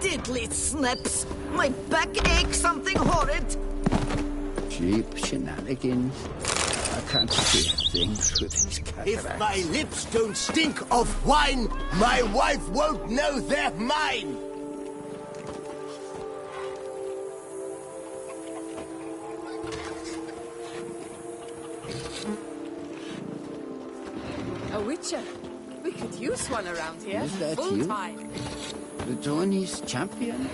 Diddly snaps! My back aches something horrid! Cheap shenanigans. I can't see a thing through these cataracts. If my lips don't stink of wine, my wife won't know they're mine! A witcher. We could use one around here. Is that Full you? time. The Dornies champion?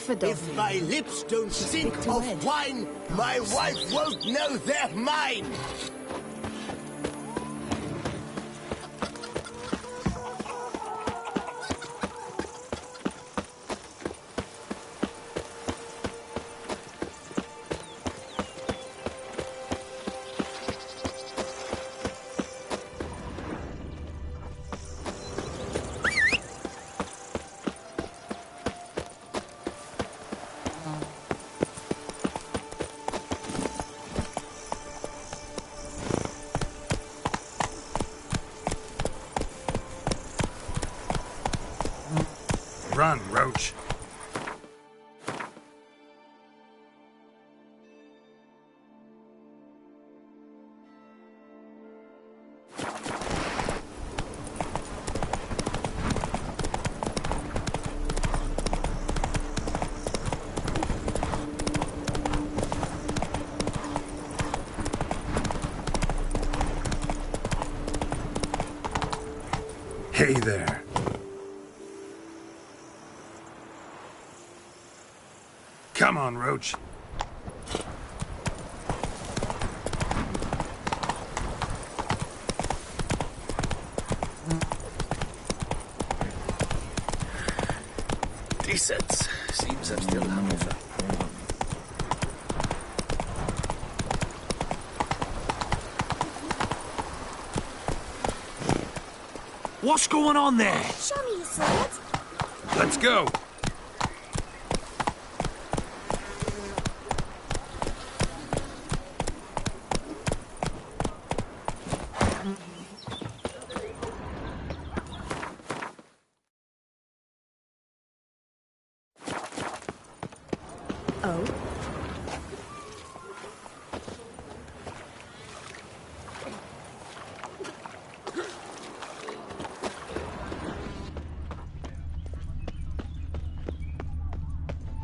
If my lips don't stink of wine, my wife won't know they're mine! Run, Roach. Hey there. Come on, Roach. Decent. Seems I'm still hungover. What's going on there? Show me your sword. Let's go. Oh.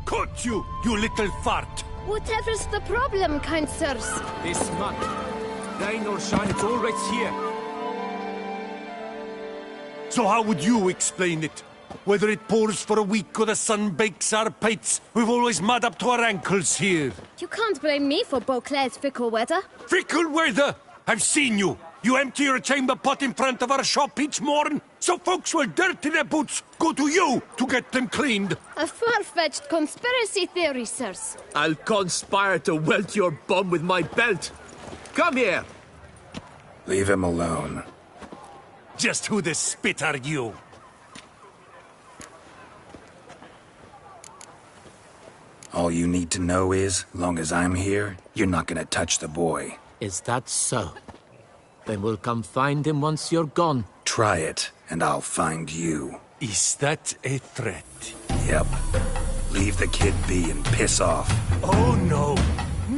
Cut you, you little fart! Whatever's the problem, kind sirs? This month. Rain or shine, it's all right here. So how would you explain it? Whether it pours for a week or the sun bakes our pates, we've always mud up to our ankles here. You can't blame me for Beauclair's fickle weather. Fickle weather! I've seen you! You empty your chamber pot in front of our shop each morn, so folks will dirty their boots, go to you to get them cleaned. A far-fetched conspiracy theory, sirs. I'll conspire to welt your bum with my belt. Come here. Leave him alone. Just who the spit are you? All you need to know is, long as I'm here, you're not gonna touch the boy. Is that so? Then we'll come find him once you're gone. Try it, and I'll find you. Is that a threat? Yep. Leave the kid be and piss off. Oh no!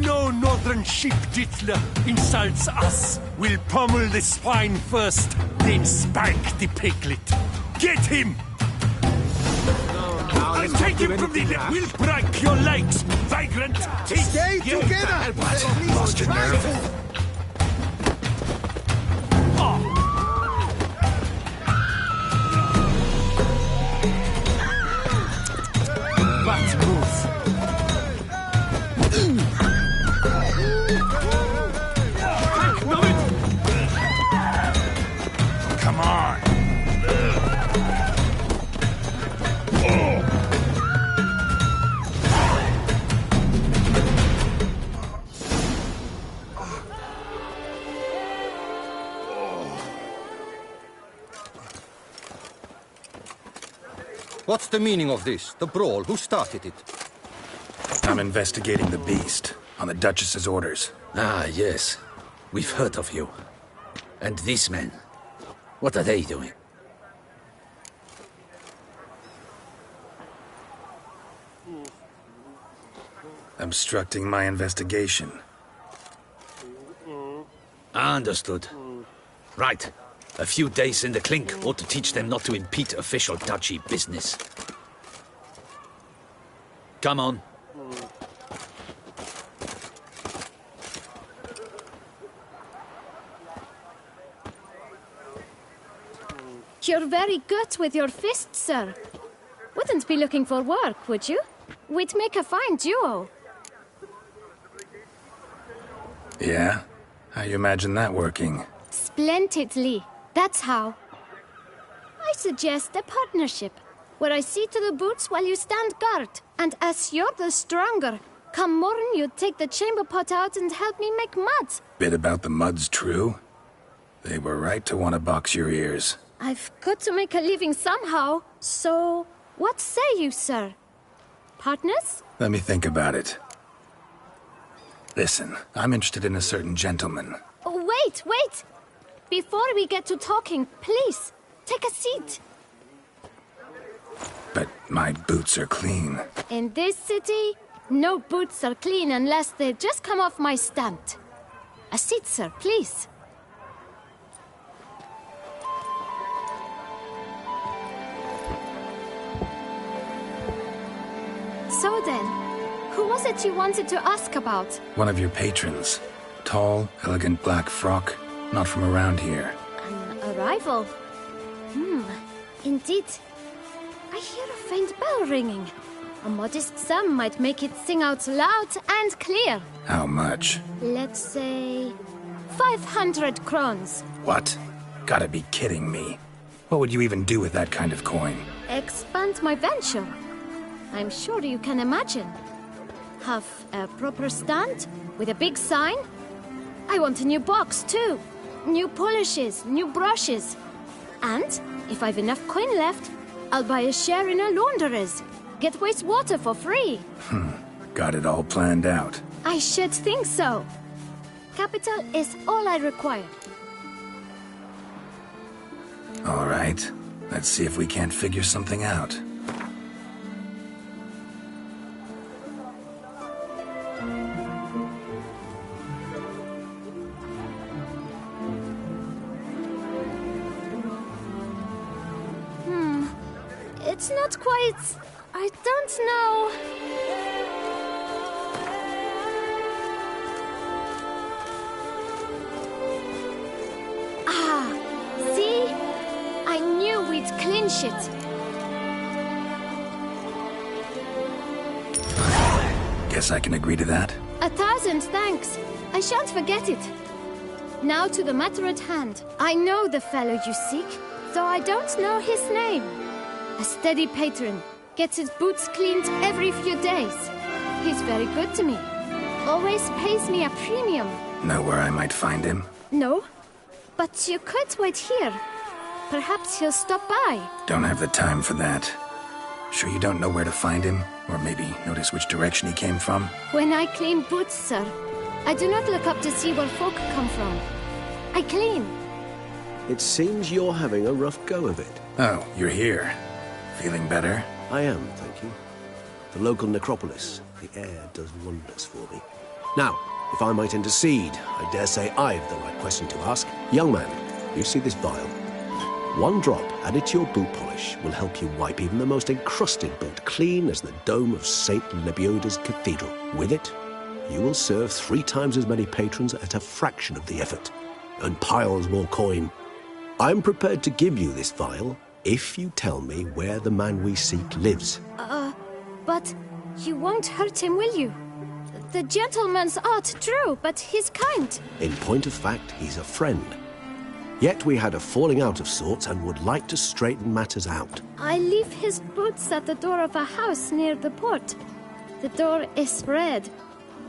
no northern sheep dittler insults us. We'll pummel the swine first, then spank the piglet. Get him! I'll take him from the net. We'll break your legs, vagrant! Stay together! Lost your nerve? Come on! What's the meaning of this? The brawl? Who started it? I'm investigating the beast, on the Duchess's orders. Ah, yes. We've heard of you. And these men, what are they doing? Obstructing my investigation. Understood. Right. A few days in the clink ought to teach them not to impede official duchy business. Come on. You're very good with your fists, sir. Wouldn't be looking for work, would you? We'd make a fine duo. Yeah? How you imagine that working? Splendidly. That's how. I suggest a partnership, where I see to the boots while you stand guard. And as you're the stronger, come morn you take the chamber pot out and help me make mud. Bit about the mud's true? They were right to want to box your ears. I've got to make a living somehow, so what say you, sir? Partners? Let me think about it. Listen, I'm interested in a certain gentleman. Oh, wait! Before we get to talking, please, take a seat. But my boots are clean. In this city, no boots are clean unless they just come off my stamp. A seat, sir, please. So then, who was it you wanted to ask about? One of your patrons. Tall, elegant black frock. Not from around here. An arrival? Indeed. I hear a faint bell ringing. A modest sum might make it sing out loud and clear. How much? Let's say 500 crowns. What? Gotta be kidding me. What would you even do with that kind of coin? Expand my venture. I'm sure you can imagine. Have a proper stand with a big sign. I want a new box too. New polishes, new brushes. And if I've enough coin left, I'll buy a share in a launderer's. Get wastewater for free. Got it all planned out. I should think so. Capital is all I require. All right. Let's see if we can't figure something out. It's not quite... I don't know... Ah, see? I knew we'd clinch it. Guess I can agree to that. 1,000 thanks. I shan't forget it. Now to the matter at hand. I know the fellow you seek, though I don't know his name. A steady patron, gets his boots cleaned every few days. He's very good to me. Always pays me a premium. Know where I might find him? No, but you could wait here. Perhaps he'll stop by. Don't have the time for that. Sure you don't know where to find him? Or maybe notice which direction he came from? When I clean boots, sir, I do not look up to see where folk come from. I clean. It seems you're having a rough go of it. Oh, you're here. Feeling better? I am, thank you. The local necropolis. The air does wonders for me. Now, if I might intercede, I dare say I've the right question to ask. Young man, you see this vial? One drop added to your boot polish will help you wipe even the most encrusted boot clean as the dome of St. Lebioda's Cathedral. With it, you will serve 3 times as many patrons at a fraction of the effort, and piles more coin. I'm prepared to give you this vial if you tell me where the man we seek lives. But you won't hurt him, will you? The gentleman's art, true, but he's kind. In point of fact, he's a friend. Yet we had a falling out of sorts and would like to straighten matters out. I leave his boots at the door of a house near the port. The door is red,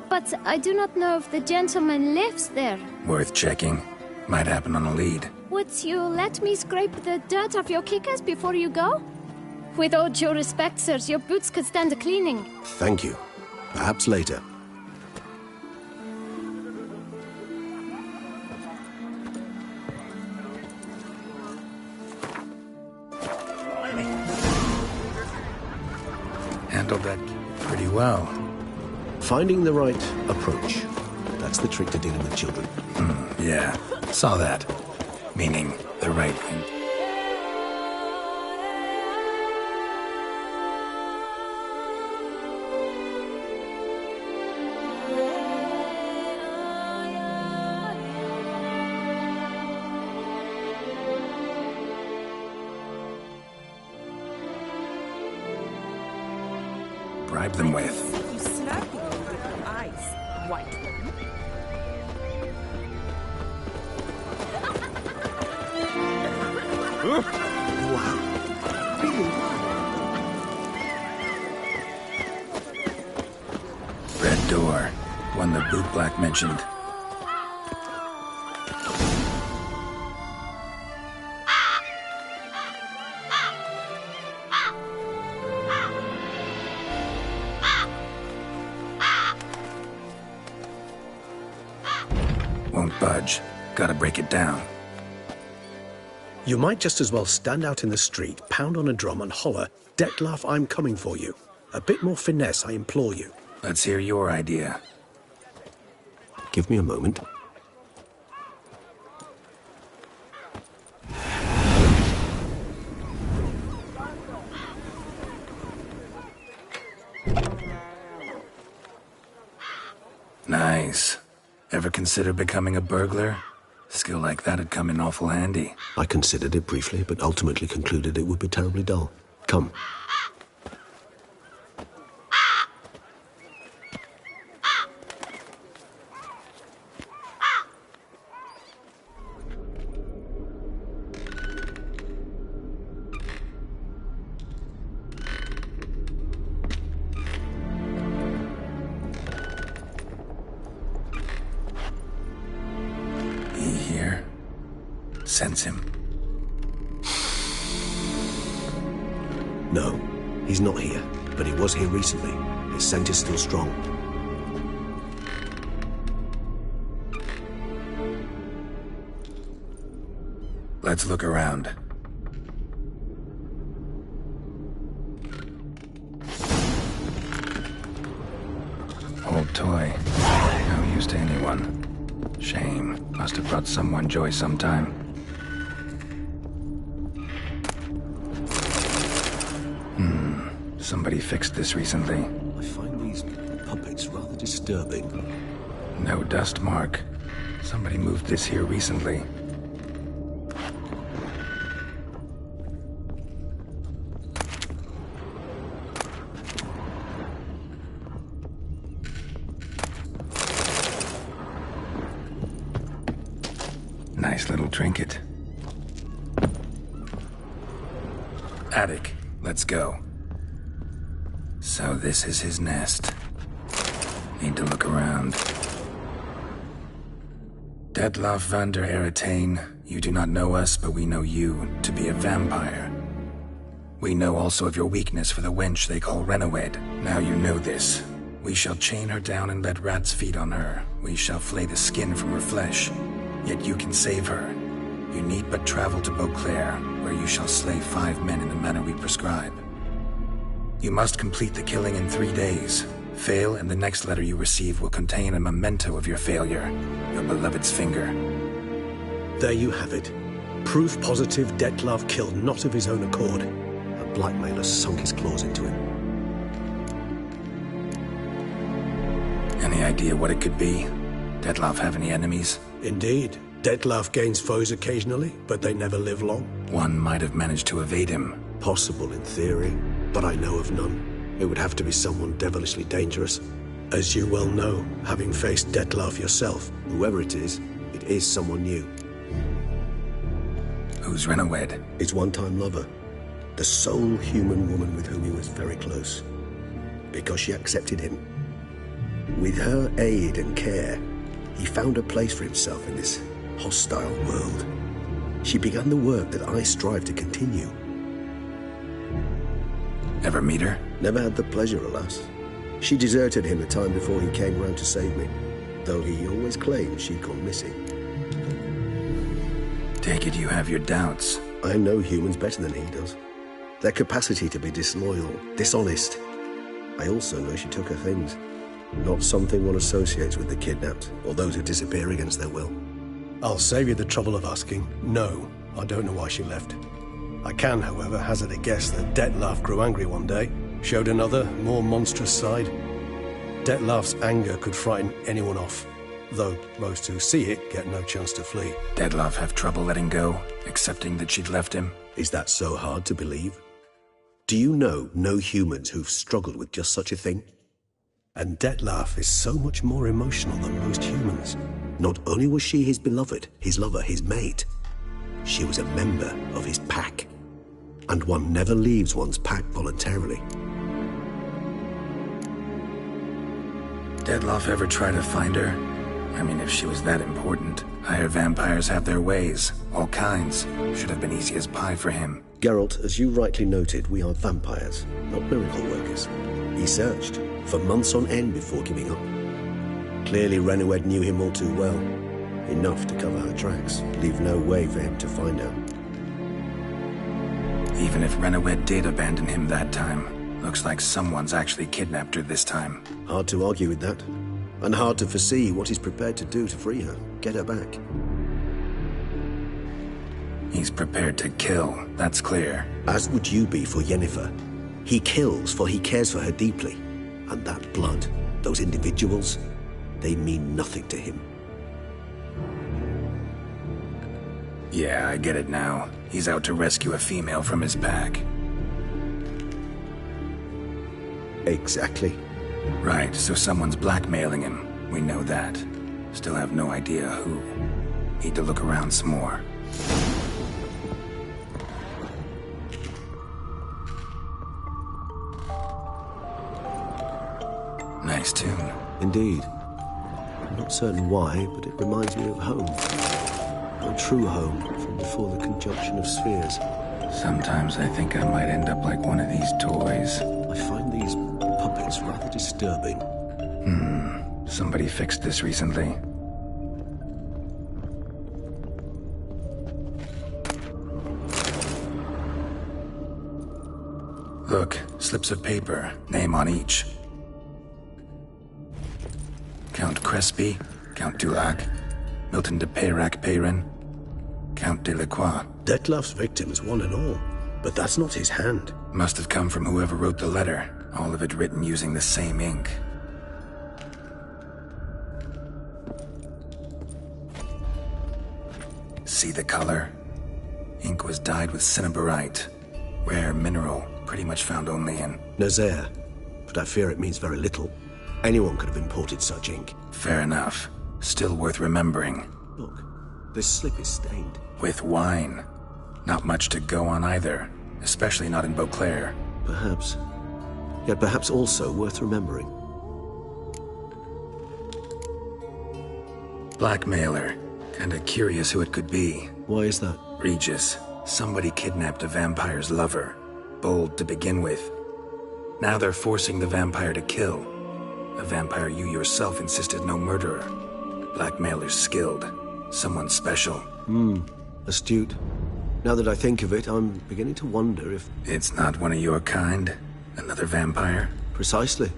but I do not know if the gentleman lives there. Worth checking. Might happen on a lead. Would you let me scrape the dirt off your kickers before you go? With all due respect, sirs, your boots could stand a cleaning. Thank you. Perhaps later. Handled that pretty well. Finding the right approach. That's the trick to dealing with children. Yeah, saw that. Meaning the right thing. Bribe them with. You snap me with your eyes, white woman. Red door. One the boot black mentioned. Won't budge. Gotta break it down. You might just as well stand out in the street, pound on a drum and holler, "Detlef, I'm coming for you." A bit more finesse, I implore you. Let's hear your idea. Give me a moment. Nice. Ever consider becoming a burglar? Skill like that'd come in awful handy. I considered it briefly, but ultimately concluded it would be terribly dull. Come. Sense him. No, he's not here, but he was here recently. His scent is still strong. Let's look around. Old toy. No use to anyone. Shame. Must have brought someone joy sometime. Somebody fixed this recently. I find these puppets rather disturbing. No dust mark. Somebody moved this here recently. Nice little trinket. Attic, let's go. So this is his nest. Need to look around. Detlef van der Eretain, you do not know us, but we know you to be a vampire. We know also of your weakness for the wench they call Renowed. Now you know this. We shall chain her down and let rats feed on her. We shall flay the skin from her flesh. Yet you can save her. You need but travel to Beauclair, where you shall slay 5 men in the manner we prescribe. You must complete the killing in 3 days. Fail, and the next letter you receive will contain a memento of your failure. Your beloved's finger. There you have it. Proof positive Detlav killed not of his own accord. A blackmailer sunk his claws into him. Any idea what it could be? Detlav have any enemies? Indeed. Detlav gains foes occasionally, but they never live long. One might have managed to evade him. Possible in theory, but I know of none. It would have to be someone devilishly dangerous. As you well know, having faced Detlav yourself, whoever it is someone new. Who's Renowed? His one-time lover. The sole human woman with whom he was very close. Because she accepted him. With her aid and care, he found a place for himself in this hostile world. She began the work that I strive to continue. Ever meet her? Never had the pleasure, alas. She deserted him a time before he came round to save me, though he always claimed she'd gone missing. Take it you have your doubts. I know humans better than he does. Their capacity to be disloyal, dishonest. I also know she took her things. Not something one associates with the kidnapped, or those who disappear against their will. I'll save you the trouble of asking. No, I don't know why she left. I can, however, hazard a guess that Detlav grew angry one day, showed another, more monstrous side. Detlav's anger could frighten anyone off, though most who see it get no chance to flee. Detlav have trouble letting go, accepting that she'd left him? Is that so hard to believe? Do you know no humans who've struggled with just such a thing? And Detlav is so much more emotional than most humans. Not only was she his beloved, his lover, his mate, she was a member of his pack. And one never leaves one's pack voluntarily. Detlav ever try to find her? I mean, if she was that important. Higher vampires have their ways, all kinds. Should have been easy as pie for him. Geralt, as you rightly noted, we are vampires, not miracle workers. He searched for months on end before giving up. Clearly Renowed knew him all too well. Enough to cover her tracks, leave no way for him to find her. Even if Renowed did abandon him that time, looks like someone's actually kidnapped her this time. Hard to argue with that. And hard to foresee what he's prepared to do to free her, get her back. He's prepared to kill, that's clear. As would you be for Yennefer. He kills for he cares for her deeply. And that blood, those individuals, they mean nothing to him. Yeah, I get it now. He's out to rescue a female from his pack. Exactly. Right, so someone's blackmailing him. We know that. Still have no idea who. Need to look around some more. Nice tune. Indeed. I'm not certain why, but it reminds me of home. My true home from before the conjunction of spheres. Sometimes I think I might end up like one of these toys. I find these puppets rather disturbing. Somebody fixed this recently. Look, slips of paper, name on each. Count Crespi, Count Durac, Milton de Peyrac-Peyrin, Count Delacroix. Detlav's victims, one and all. But that's not his hand. Must have come from whoever wrote the letter. All of it written using the same ink. See the color? Ink was dyed with cinnabarite. Rare mineral, pretty much found only in Nazaire. But I fear it means very little. Anyone could have imported such ink. Fair enough. Still worth remembering. Look, this slip is stained. With wine. Not much to go on either. Especially not in Beauclair. Perhaps. Yet perhaps also worth remembering. Blackmailer. Kinda curious who it could be. Why is that? Regis. Somebody kidnapped a vampire's lover. Bold to begin with. Now they're forcing the vampire to kill. A vampire you yourself insisted no murderer. Blackmailer's skilled. Someone special. Astute. Now that I think of it, I'm beginning to wonder if... It's not one of your kind? Another vampire? Precisely.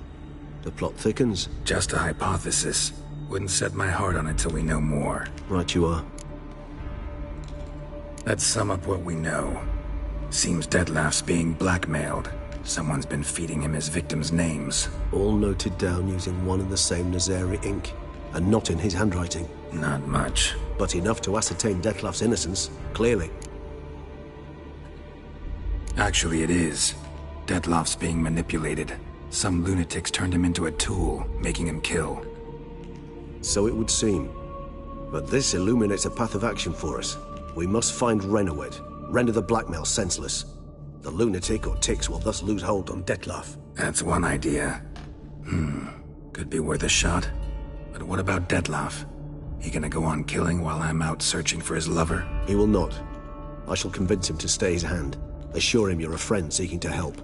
The plot thickens. Just a hypothesis. Wouldn't set my heart on it till we know more. Right you are. Let's sum up what we know. Seems Detlef's being blackmailed. Someone's been feeding him his victims' names. All noted down using one and the same Nazari ink, and not in his handwriting. Not much. But enough to ascertain Detlef's innocence, clearly. Actually, it is. Detlef's being manipulated. Some lunatics turned him into a tool, making him kill. So it would seem. But this illuminates a path of action for us. We must find Renowed, render the blackmail senseless. The lunatic or ticks will thus lose hold on Detlef. That's one idea. Could be worth a shot. But what about Detlef? He gonna go on killing while I'm out searching for his lover? He will not. I shall convince him to stay his hand. Assure him you're a friend seeking to help.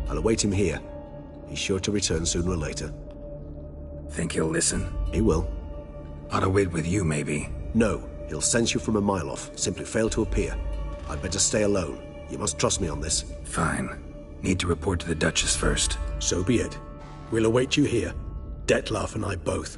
I'll await him here. He's sure to return sooner or later. Think he'll listen? He will. Ought to wait with you, maybe. No. He'll sense you from a mile off. Simply fail to appear. I'd better stay alone. You must trust me on this. Fine. Need to report to the Duchess first. So be it. We'll await you here. Detlef and I both.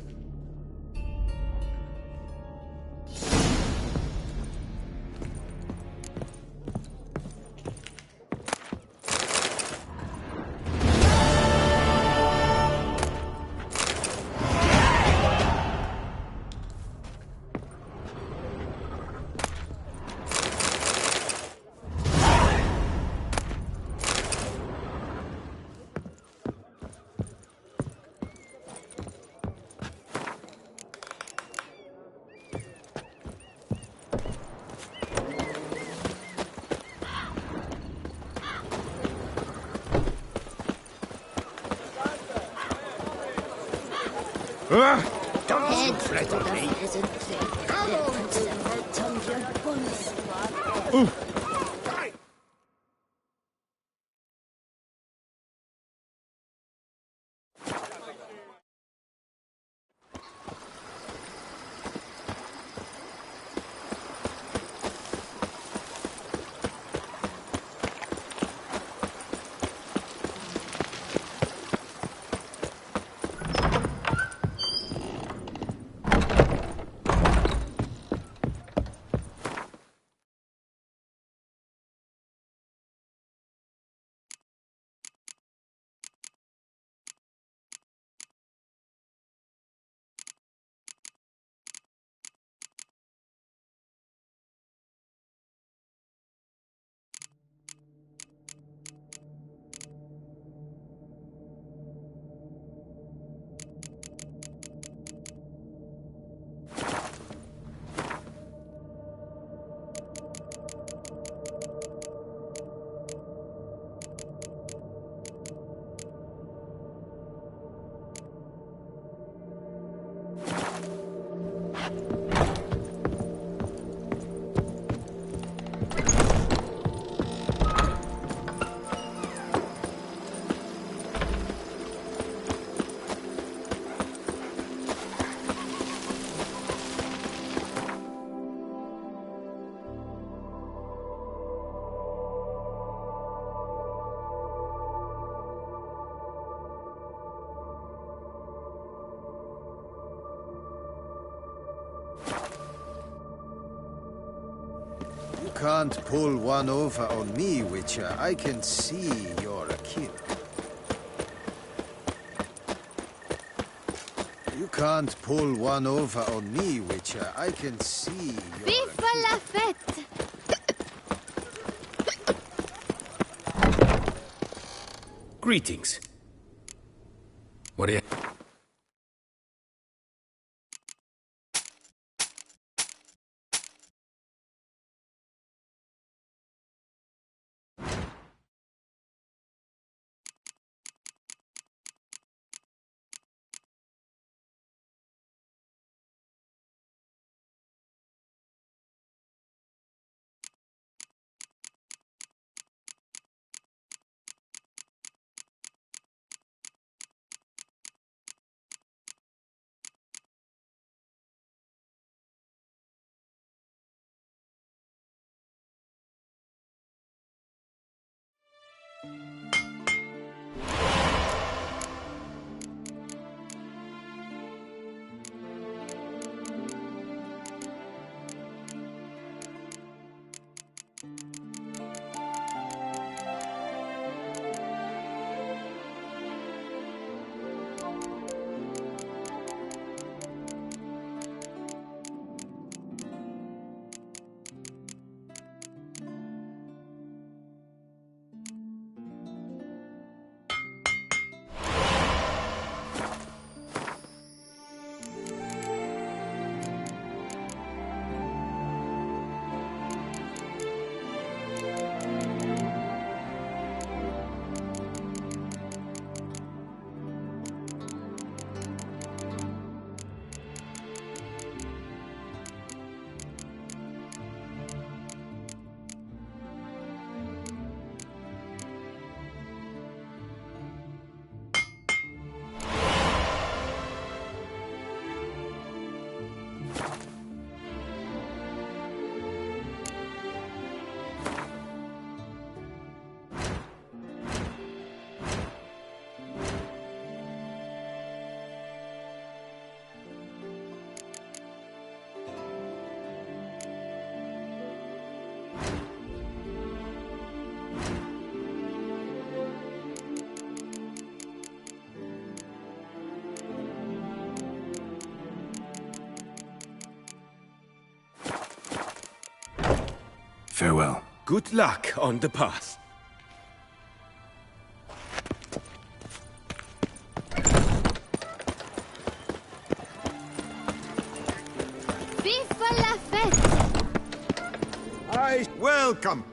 Don't threaten me. Can't pull one over on me, Witcher. I can see you're a kid. You can't pull one over on me, Witcher. I can see you're Vive la fête! Greetings. What do you... Good luck on the path. Viva la fête! Welcome.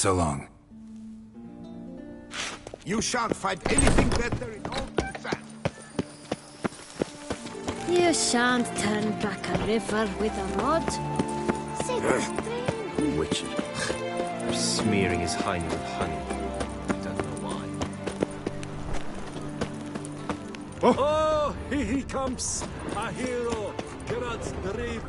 So long. You shan't find anything better in all the sand. You shan't turn back a river with a rod. Sit still. Witchy. Smearing his hiney with honey. Don't know why. Oh, here he comes! A hero! Gerard's brave!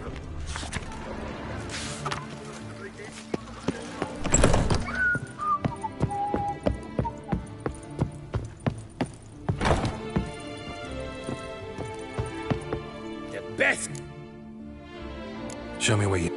Show me what you...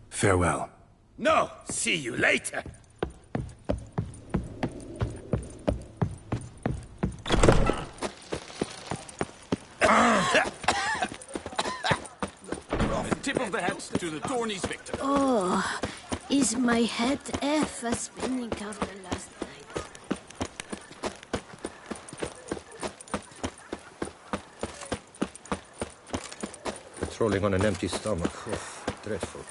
Farewell. No, see you later. Tip of the hat to the tourney's victor. Oh, is my head ever spinning after last night? Patrolling on an empty stomach. Oh, dreadful.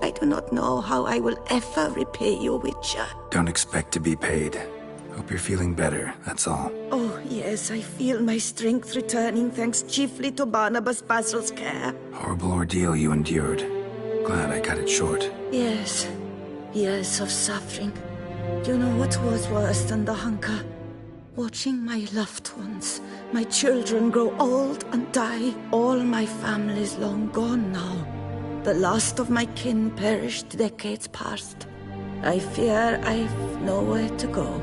I do not know how I will ever repay you, Witcher. Don't expect to be paid. Hope you're feeling better, that's all. Oh, yes, I feel my strength returning thanks chiefly to Barnabas Basil's care. Horrible ordeal you endured. Glad I cut it short. Yes, years of suffering. Do you know what was worse than the hunger? Watching my loved ones, my children grow old and die. All my family's long gone now. The last of my kin perished decades past. I fear I've nowhere to go.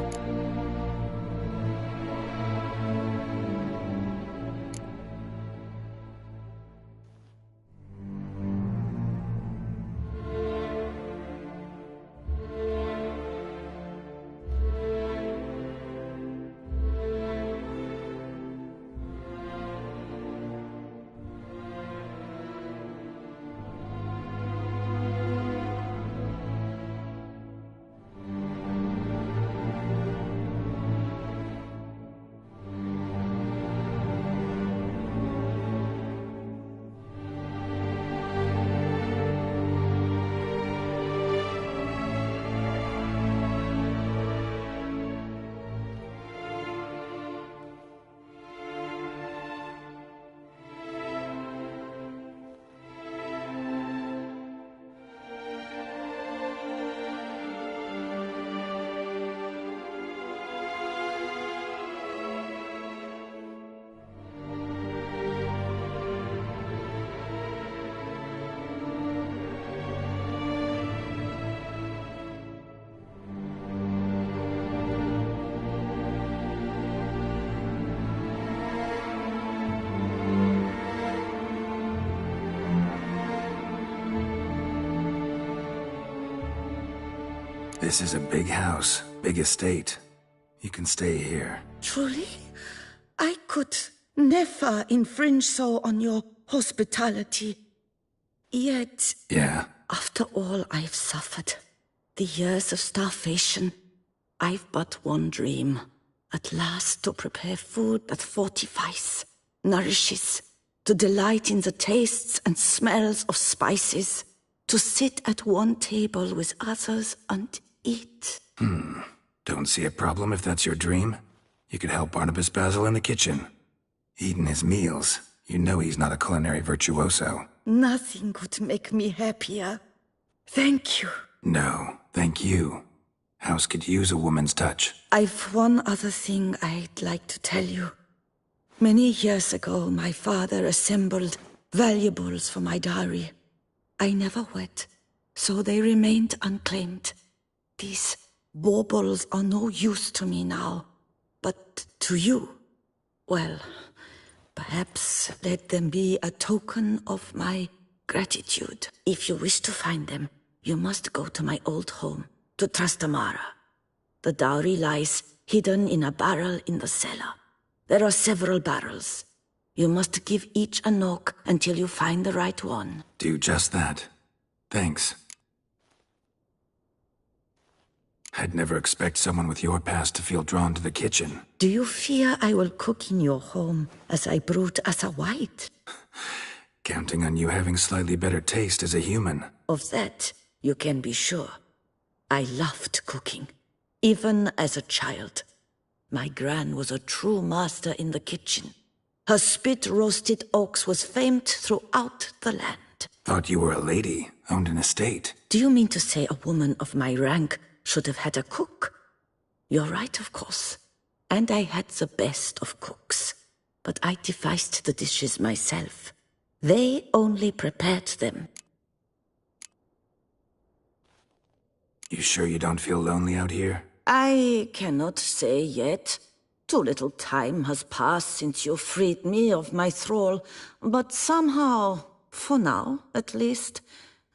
This is a big house, big estate. You can stay here. Truly? I could never infringe so on your hospitality. Yet, Yeah? after all I've suffered, the years of starvation, I've but one dream. At last to prepare food that fortifies, nourishes, to delight in the tastes and smells of spices, to sit at one table with others and eat. Don't see a problem if that's your dream. You could help Barnabas Basil in the kitchen. Eating his meals. You know he's not a culinary virtuoso. Nothing could make me happier. Thank you. No, thank you. House could use a woman's touch. I've one other thing I'd like to tell you. Many years ago, my father assembled valuables for my dowry. I never wed, so they remained unclaimed. These baubles are no use to me now, but to you, well, perhaps let them be a token of my gratitude. If you wish to find them, you must go to my old home, to Trastamara. The dowry lies hidden in a barrel in the cellar. There are several barrels. You must give each a knock until you find the right one. Do just that. Thanks. I'd never expect someone with your past to feel drawn to the kitchen. Do you fear I will cook in your home as I brewed as a white? Counting on you having slightly better taste as a human. Of that, you can be sure. I loved cooking, even as a child. My gran was a true master in the kitchen. Her spit-roasted ox was famed throughout the land. Thought you were a lady, owned an estate. Do you mean to say a woman of my rank should have had a cook? You're right, of course. And I had the best of cooks. But I devised the dishes myself. They only prepared them. You sure you don't feel lonely out here? I cannot say yet. Too little time has passed since you freed me of my thrall, but somehow, for now at least,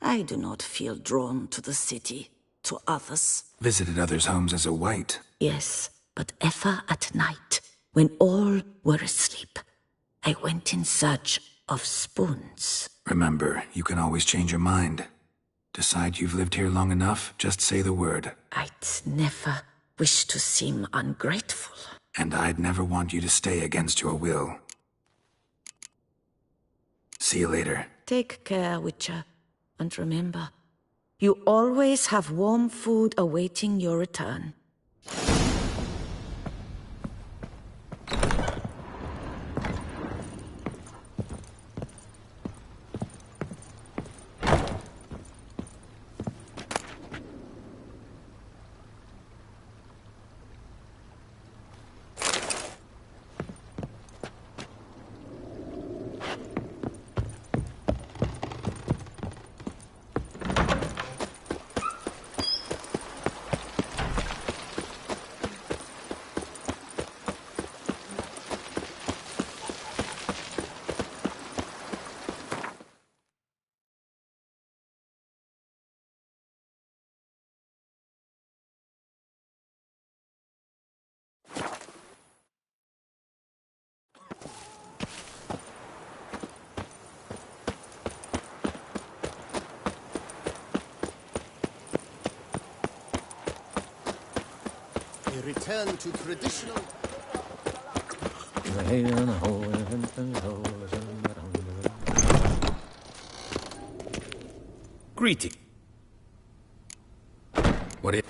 I do not feel drawn to the city, to others. Visited others' homes as a white. Yes, but ever at night, when all were asleep, I went in search of spoons. Remember, you can always change your mind. Decide you've lived here long enough, just say the word. I'd never wish to seem ungrateful. And I'd never want you to stay against your will. See you later. Take care, Witcher. And remember, you always have warm food awaiting your return. Return to traditional... Greeting. What is...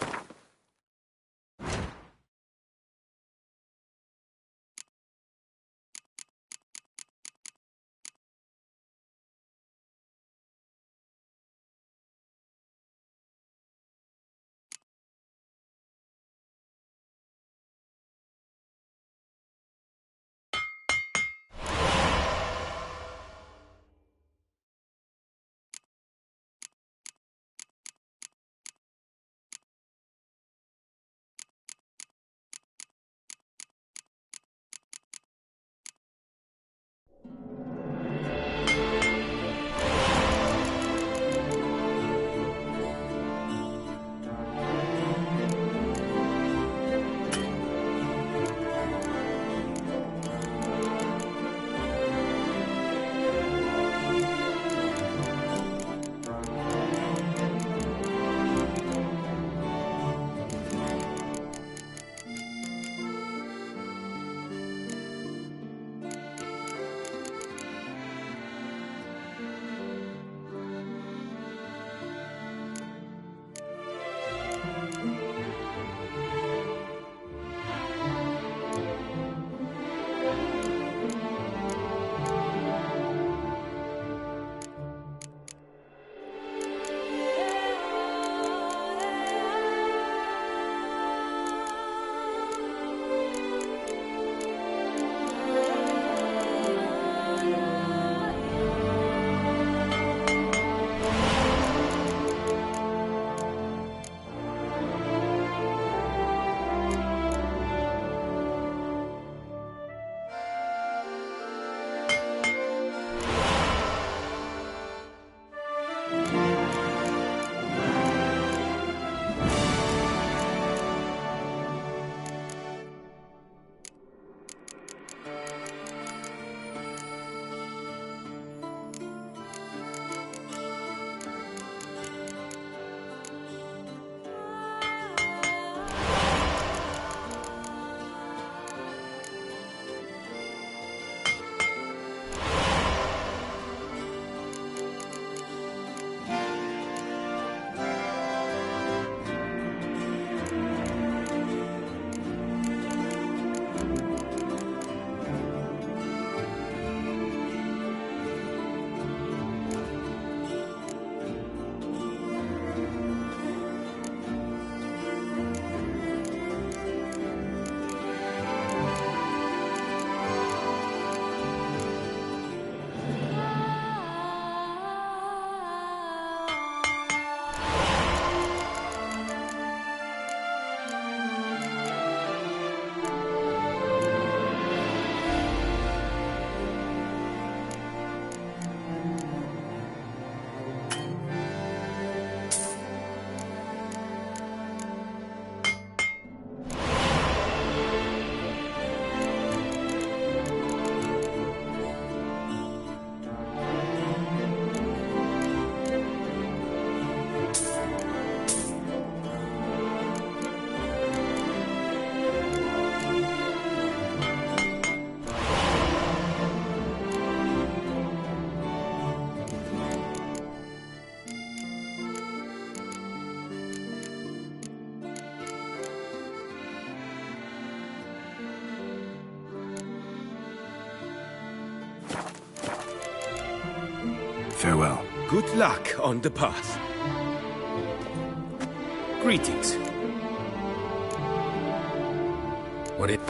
Farewell. Good luck on the path. Greetings. What it...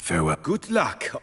Farewell. Good luck.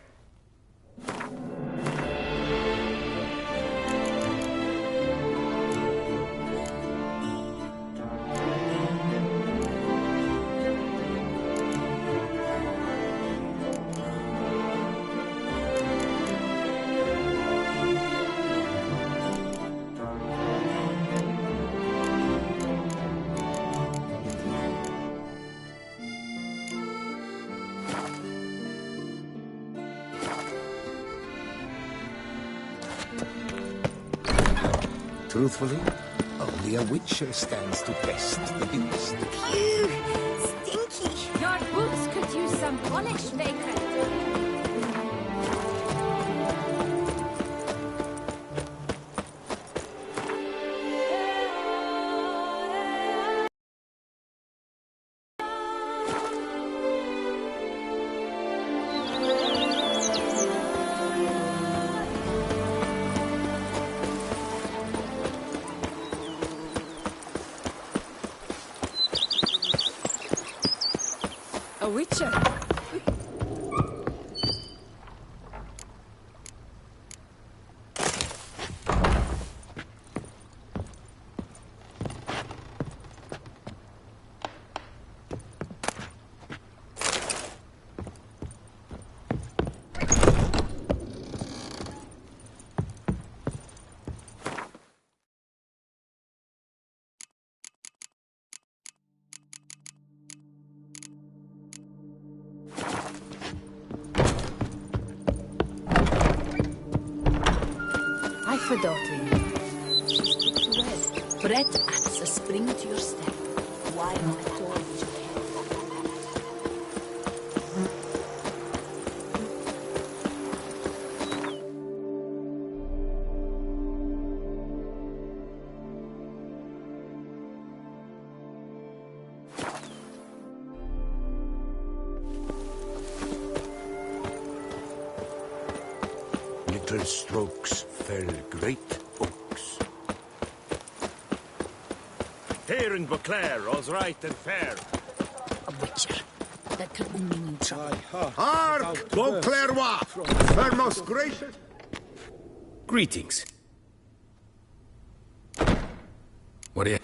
Truthfully, only a witcher stands to test the beast. Phew! Stinky! Your boots could use some polish, Baker. witcher. I forgot him. She's put to wed. Brett adds a spring to your step. Why not towards your head? Little strokes fell great oaks. Here in Beauclair, all's right and fair. A witcher. That can only mean trouble. Hark, Beauclairois! Her most gracious. Greetings. What do you...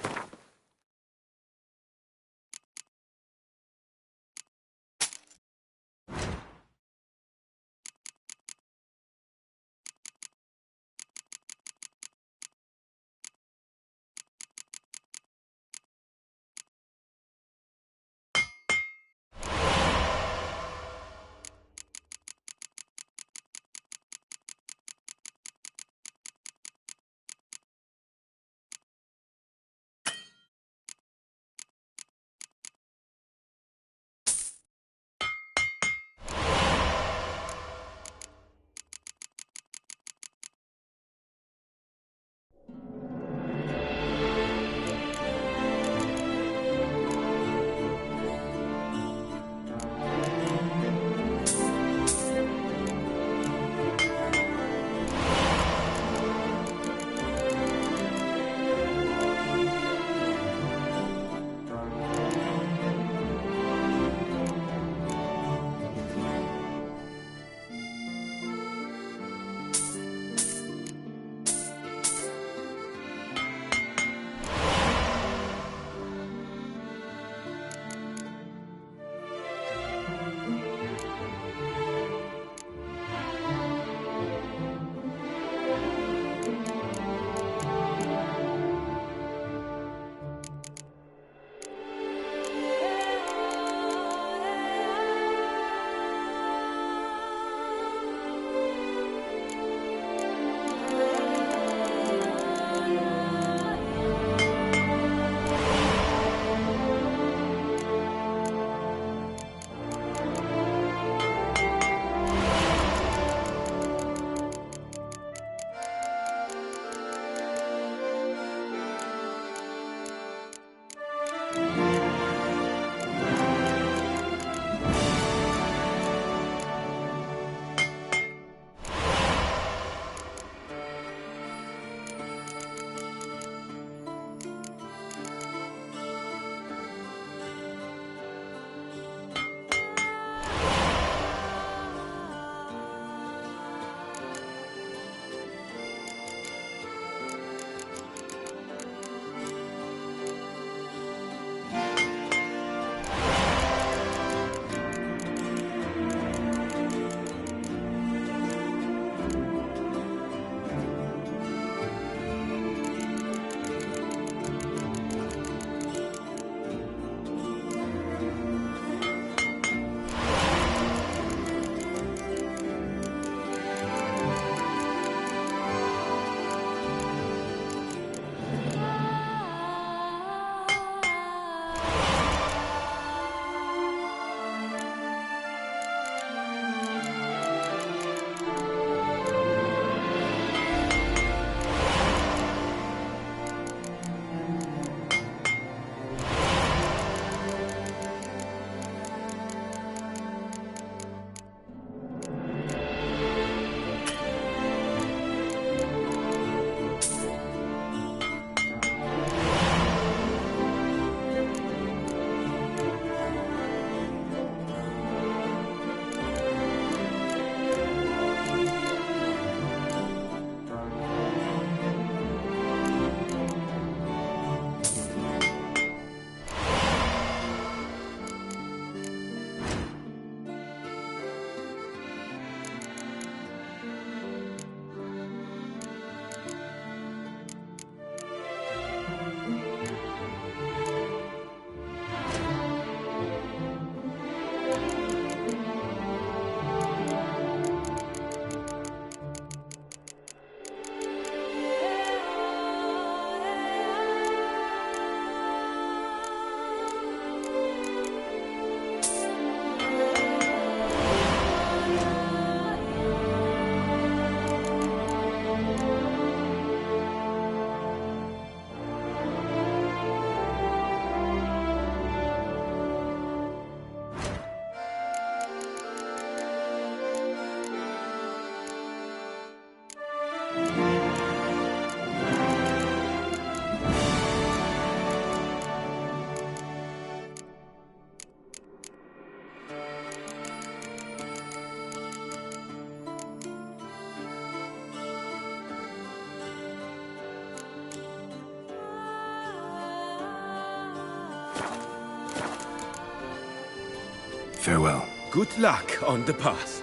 Farewell. Good luck on the path.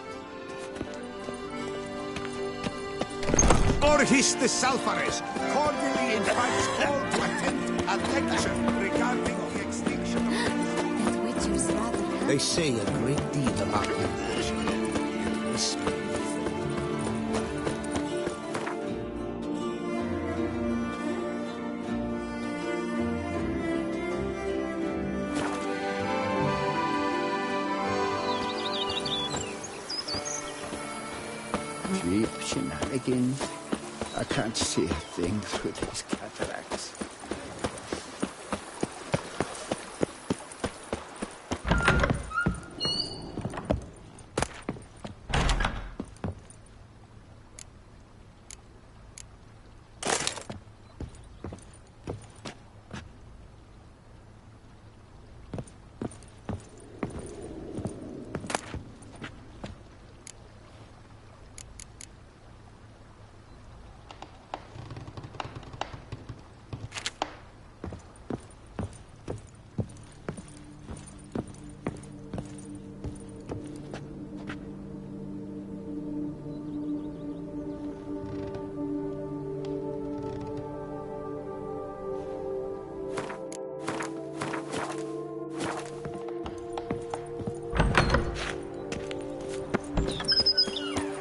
Orhis the Salfares cordially invites all to attend a lecture regarding the extinction of... That witcher's rather... They say a great deal about the Witcher. You whisper. Cheap shenanigans. I can't see a thing through these cataracts.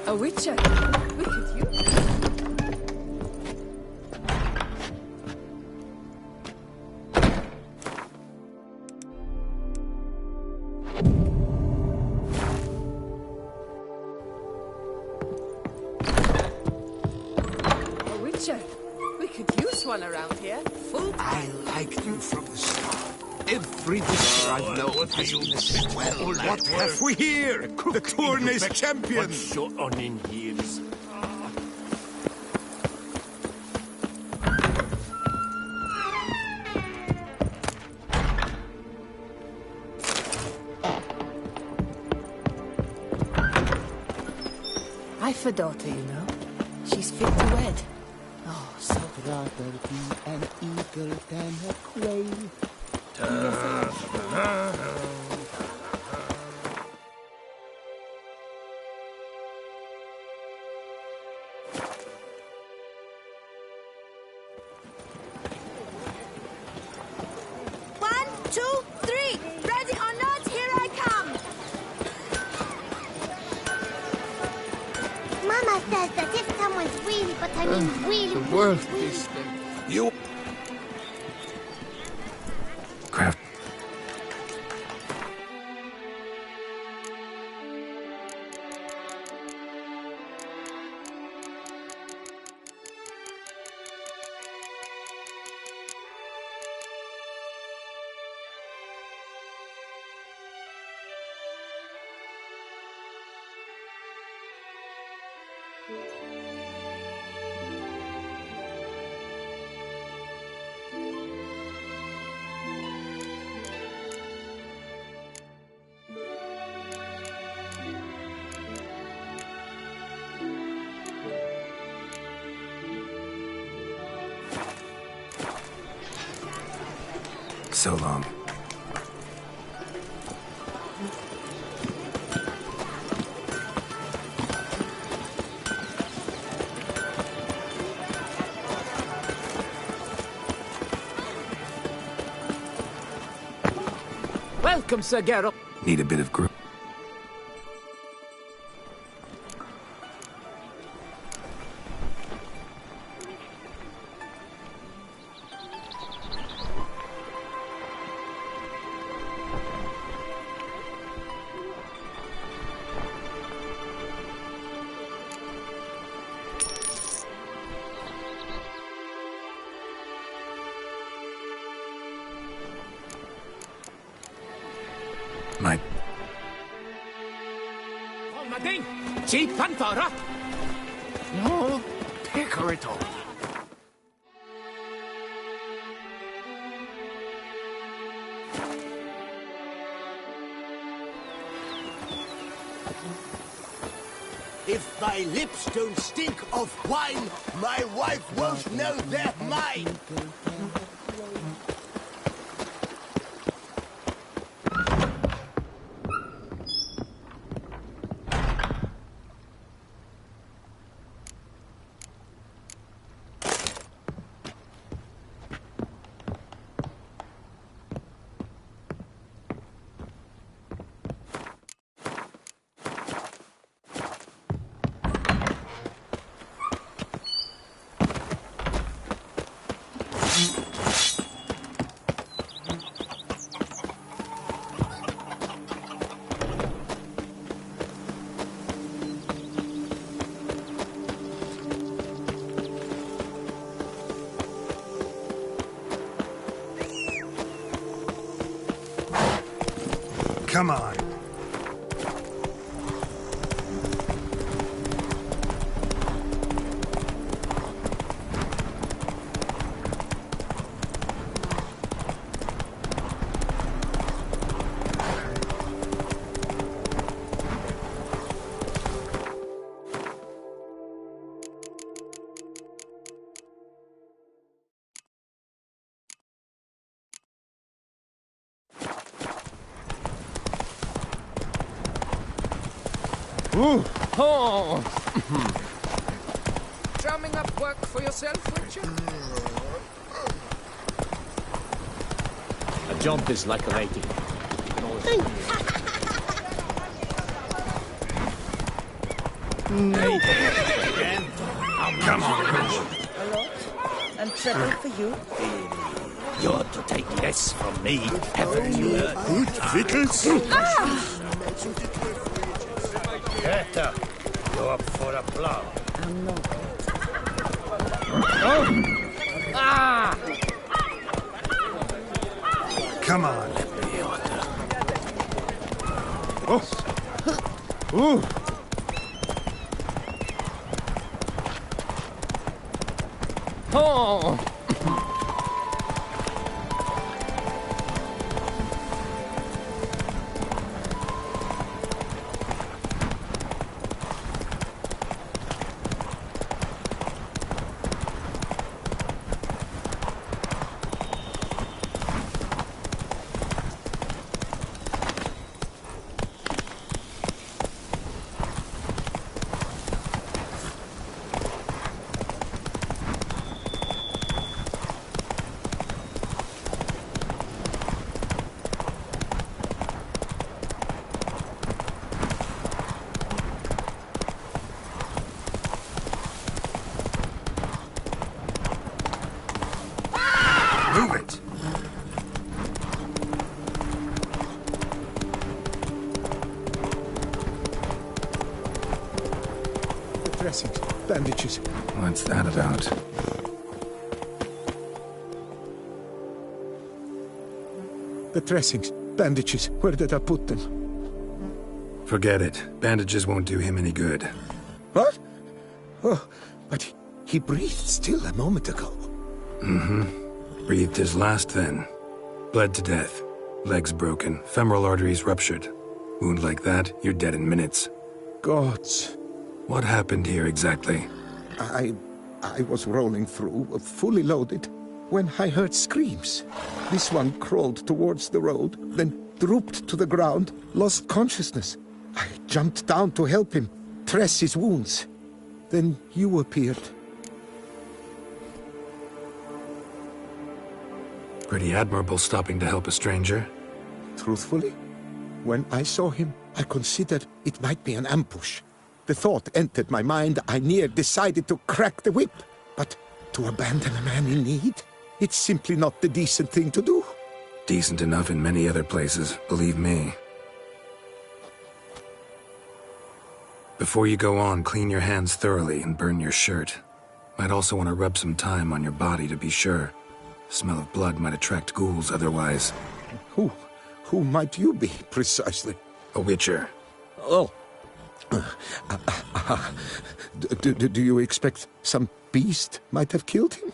A witcher? Look at you. A witcher? We could use one around here. Full I liked you from the start. Every witcher I've known has been a swell. What have we here? The Tourney's champion! What's so on in here? I've a daughter, you know. She's fit to wed. Oh, so Rather be an eagle than a quail. The world is you. Craft. So long. Welcome, Sir Geralt. Need a bit of grip. My Mading! Cheap fanfara! No, Picarito. If my lips don't stink of wine, my wife won't know they're mine. Come on. Ooh. Oh. Drumming up work for yourself, Witcher? A jump is like a lady. No. Come on. Hello? And trouble for you? You're to take less from me, haven't you heard? Good vickles. Peter, you're up for a blow. I'm not. Oh. Ah! Come on. Oh. Ooh. Oh. Move it. The dressings, bandages. What's that about? The dressings, bandages. Where did I put them? Forget it. Bandages won't do him any good. What? Oh, but he breathed still a moment ago. Mm-hmm. Breathed his last then. Bled to death. Legs broken. Femoral arteries ruptured. Wound like that, you're dead in minutes. Gods. What happened here exactly? I was rolling through, fully loaded, when I heard screams. This one crawled towards the road, then drooped to the ground, lost consciousness. I jumped down to help him, dress his wounds. Then you appeared. Pretty admirable stopping to help a stranger. Truthfully, when I saw him, I considered it might be an ambush. The thought entered my mind, I near decided to crack the whip. But to abandon a man in need? It's simply not the decent thing to do. Decent enough in many other places, believe me. Before you go on, clean your hands thoroughly and burn your shirt. Might also want to rub some thyme on your body to be sure. Smell of blood might attract ghouls otherwise. Who might you be, precisely? A witcher. Oh. Do you expect some beast might have killed him?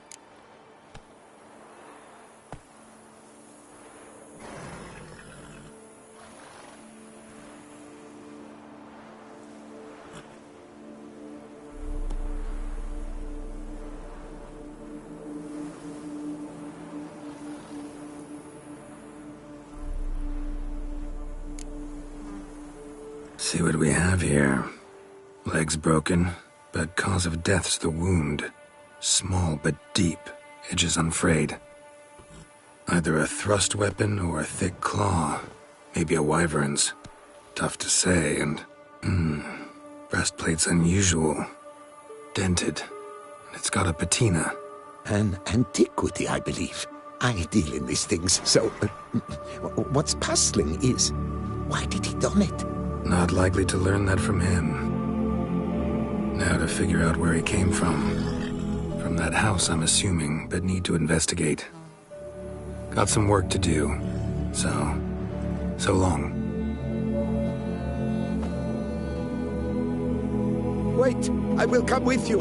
See what we have here. Legs broken, but cause of death's the wound. Small but deep, edges unfrayed. Either a thrust weapon or a thick claw. Maybe a wyvern's. Tough to say, and... breastplate's unusual. Dented. And it's got a patina. An antiquity, I believe. I deal in these things, so... what's puzzling is... why did he don it? Not likely to learn that from him. Now to figure out where he came from. From that house, I'm assuming, but need to investigate. Got some work to do. So long. Wait, I will come with you.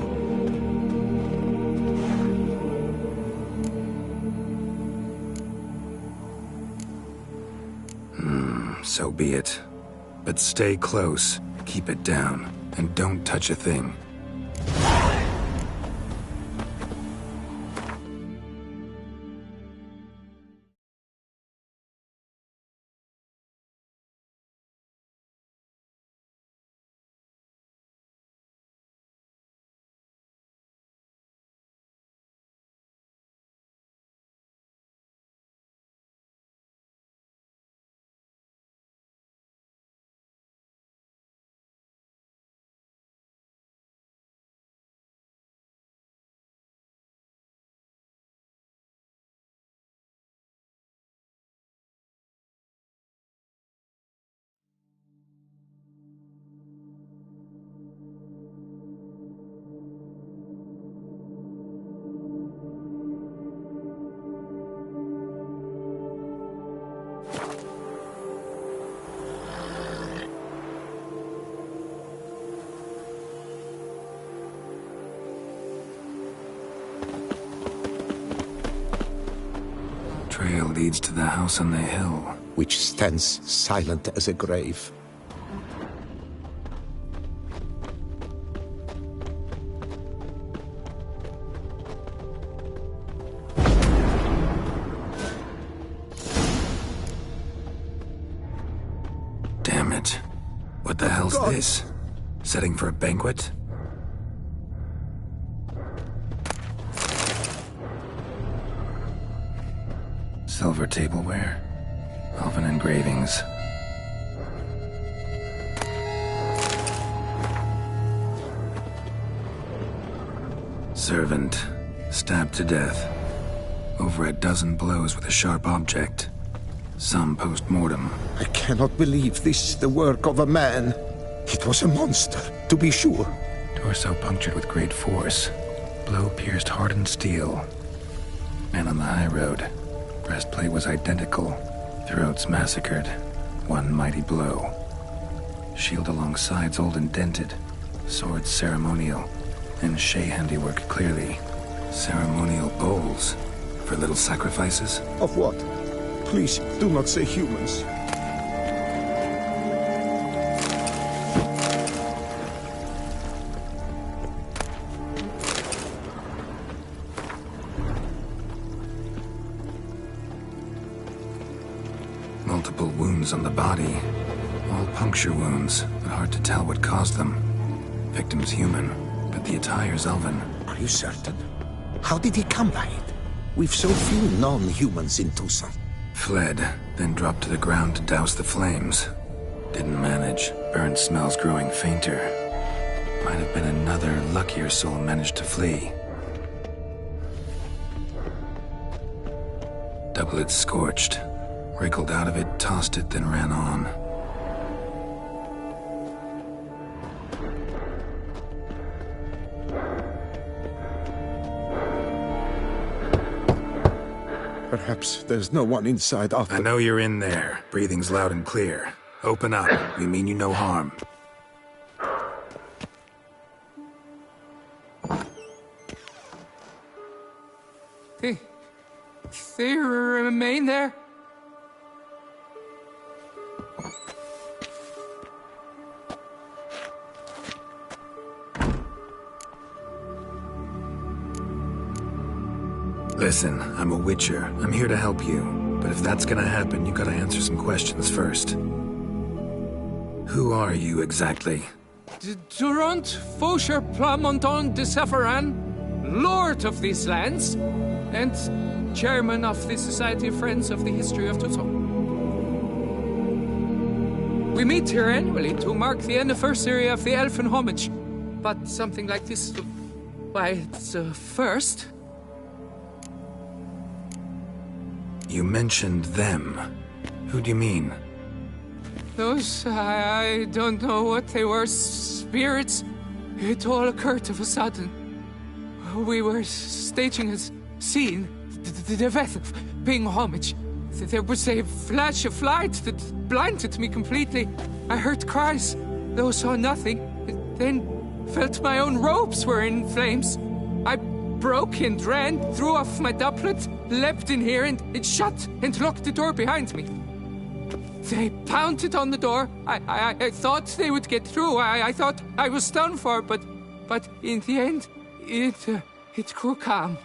So be it. But stay close, keep it down, and don't touch a thing. Trail leads to the house on the hill, which stands silent as a grave. Damn it. What the hell's this? Setting for a banquet? Silver tableware, elven engravings. Servant, stabbed to death. Over a dozen blows with a sharp object. Some post-mortem. I cannot believe this is the work of a man. It was a monster, to be sure. Torso punctured with great force. Blow pierced hardened steel. Man on the high road. Breastplate was identical. Throats massacred. One mighty blow. Shield along sides old and dented. Sword ceremonial. And Shea handiwork clearly. Ceremonial bowls. For little sacrifices? Of what? Please, do not say humans. Multiple wounds on the body. All puncture wounds, but hard to tell what caused them. Victim's human, but the attire's elven. Are you certain? How did he come by it? We've so few non-humans in Tucson. Fled, then dropped to the ground to douse the flames. Didn't manage. Burnt smells growing fainter. Might have been another luckier soul managed to flee. Doublet scorched. Wriggled out of it, tossed it, then ran on. Perhaps there's no one inside after... I know you're in there. Breathing's loud and clear. Open up. We mean you no harm. They remain there? Listen, I'm a witcher. I'm here to help you. But if that's gonna happen, you gotta answer some questions first. Who are you exactly? Durant Faucher Plamonton de Safaran, Lord of these lands, and Chairman of the Society of Friends of the History of Tucson. We meet here annually to mark the anniversary of the Elfin Homage. But something like this, why, it's a first. You mentioned them. Who do you mean? Those, I don't know what they were, spirits. It all occurred of a sudden. We were staging a scene, the death of paying homage. There was a flash of light that blinded me completely. I heard cries, though saw nothing. Then felt my own robes were in flames. I broke and ran, threw off my doublet, leapt in here and shut and locked the door behind me. They pounded on the door. I thought they would get through. I thought I was done for, but in the end, it grew calm.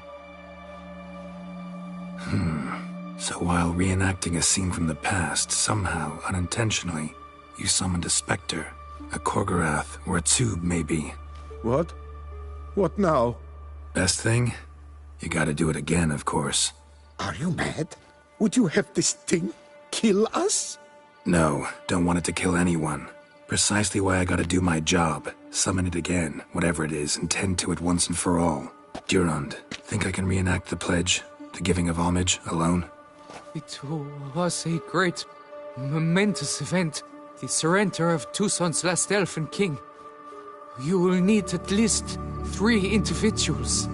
So while reenacting a scene from the past, somehow, unintentionally, you summoned a specter, a Korgorath, or a tube, maybe. What? What now? Best thing? You gotta do it again, of course. Are you mad? Would you have this thing kill us? No, don't want it to kill anyone. Precisely why I gotta do my job. Summon it again, whatever it is, and tend to it once and for all. Durand, think I can reenact the pledge, the giving of homage, alone? It was a great, momentous event. The surrender of Tucson's last elfin king. You will need at least 3 individuals.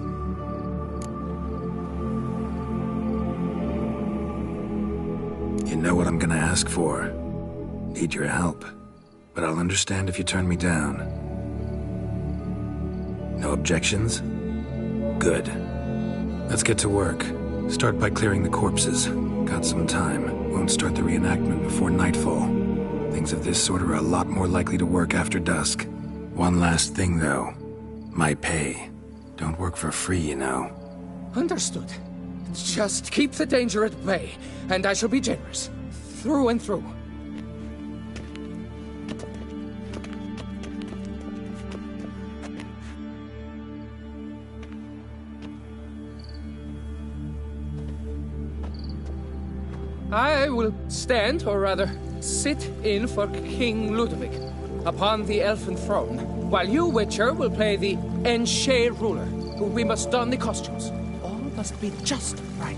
You know what I'm gonna ask for. Need your help. But I'll understand if you turn me down. No objections? Good. Let's get to work. Start by clearing the corpses. Got some time. Won't start the reenactment before nightfall. Things of this sort are a lot more likely to work after dusk. One last thing, though. My pay. Don't work for free, you know. Understood. Just keep the danger at bay, and I shall be generous. Through and through. I will stand, or rather, sit in for King Ludovic, upon the elfin throne, while you, Witcher, will play the Enche ruler. We must don the costumes. All must be just right.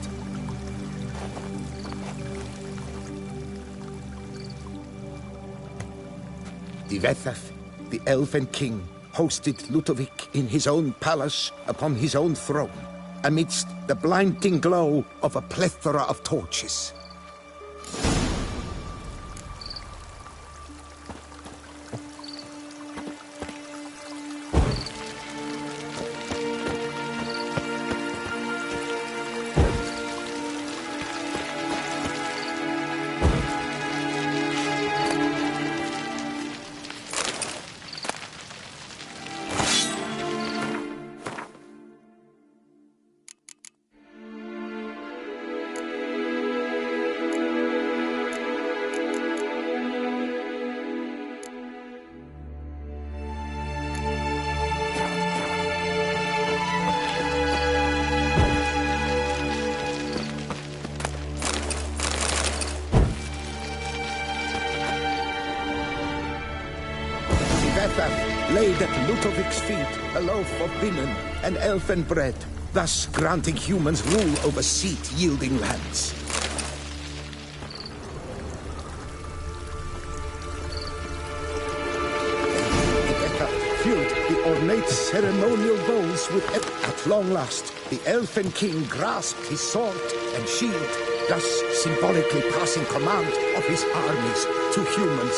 Divethaf, the elven king, hosted Ludovic in his own palace upon his own throne, amidst the blinding glow of a plethora of torches. Laid at Ludovic's feet a loaf of binnen and elfin bread, thus granting humans rule over seat-yielding lands. Filled the ornate ceremonial bowls with at long last, the elfin king grasped his sword and shield, thus symbolically passing command of his armies to humans.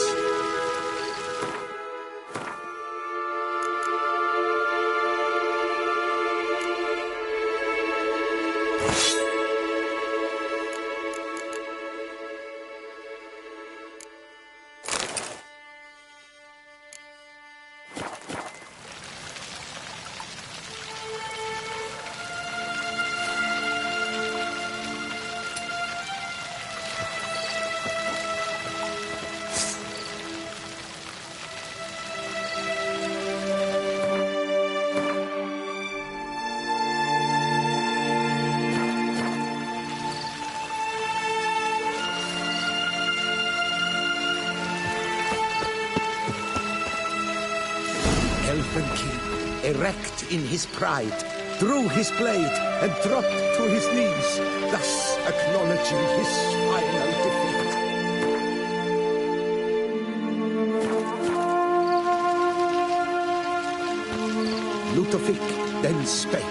Erect in his pride, drew his blade and dropped to his knees, thus acknowledging his final defeat. Ludovic then spake.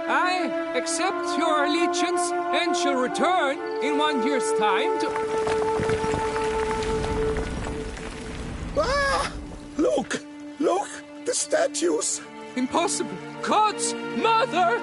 I accept your allegiance and shall return in 1 year's time to... statues! Impossible! God's mother!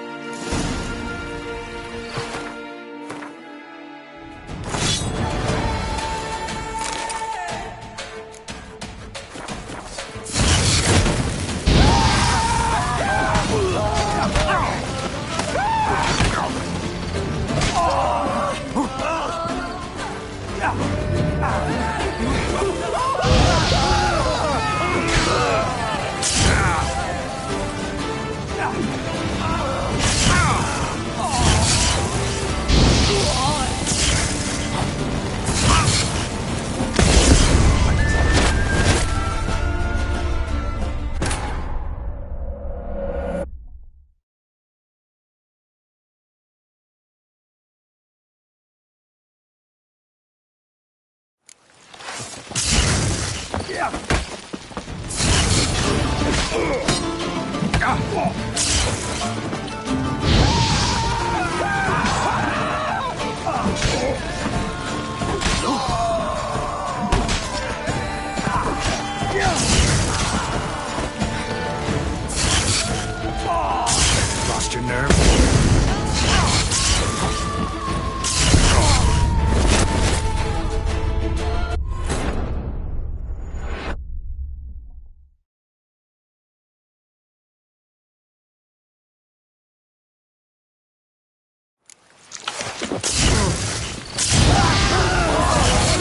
Lost your nerve?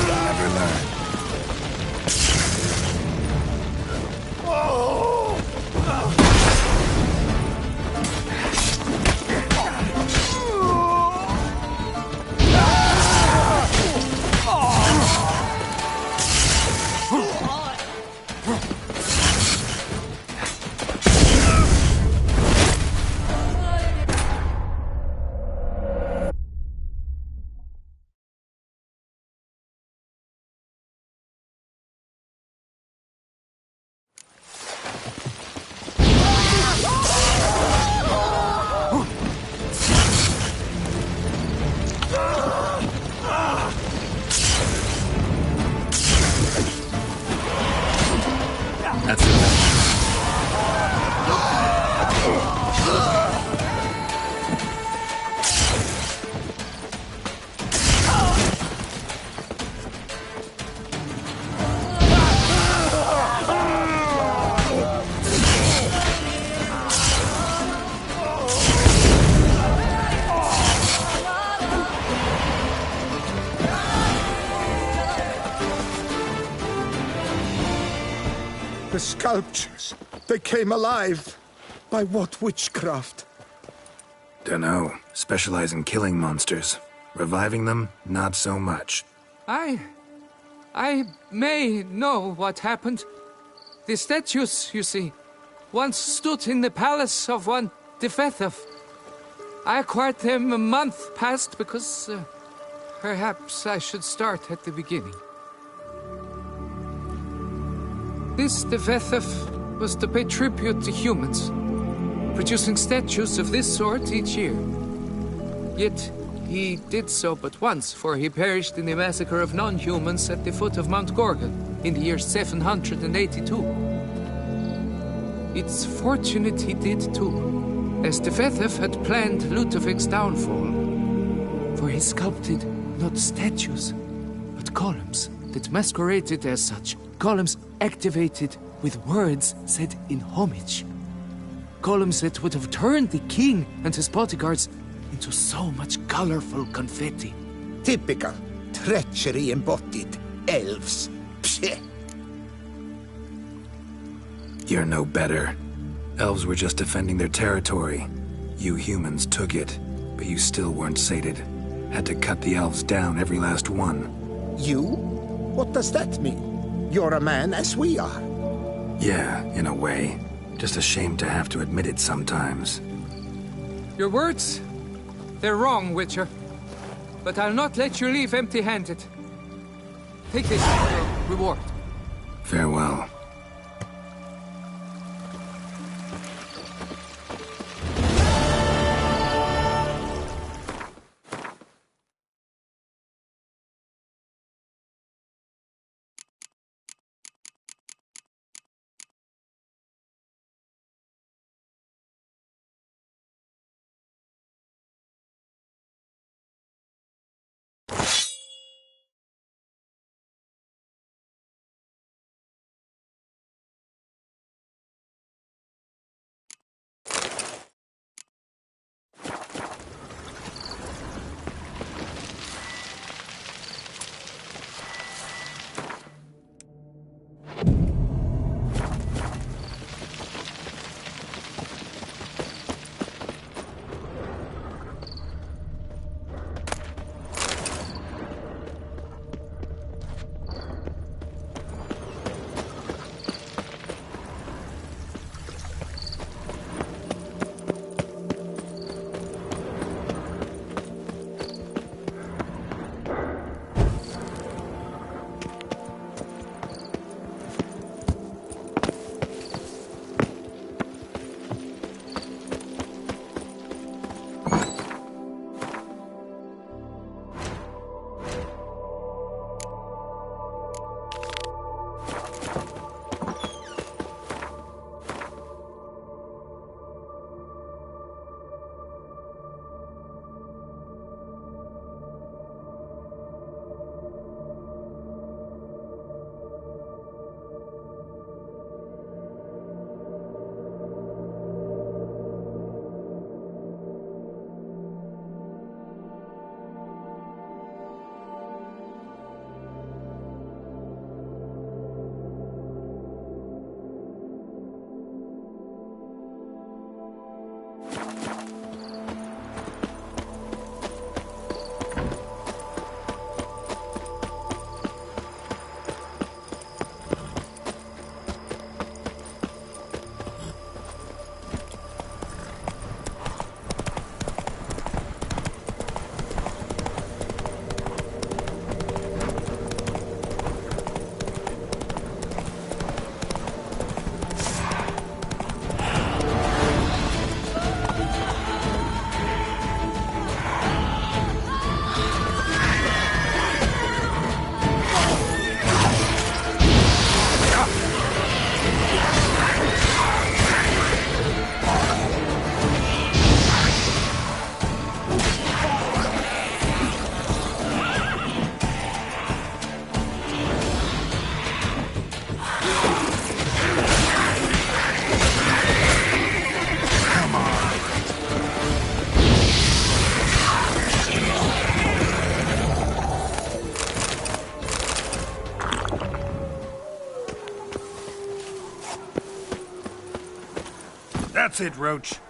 Never learn. That's enough. The sculptures, they came alive. By what witchcraft? Dunno. Specialize in killing monsters. Reviving them, not so much. I may know what happened. The statues, you see, once stood in the palace of one Defethov. I acquired them a month past because perhaps I should start at the beginning. This Defethov was to pay tribute to humans, producing statues of this sort each year. Yet he did so but once, for he perished in the massacre of non-humans at the foot of Mount Gorgon in the year 782. It's fortunate he did too, as Defethov had planned Ludovic's downfall. For he sculpted not statues, but columns that masqueraded as such. Columns activated with words said in homage. Columns that would have turned the king and his bodyguards into so much colorful confetti. Typical. Treachery embodied. Elves. Psheh. You're no better. Elves were just defending their territory. You humans took it, but you still weren't sated. Had to cut the elves down, every last one. You? What does that mean? You're a man as we are. Yeah, in a way. Just ashamed to have to admit it sometimes. Your words? They're wrong, Witcher. But I'll not let you leave empty-handed. Take this as your reward. Farewell. That's it, Roach.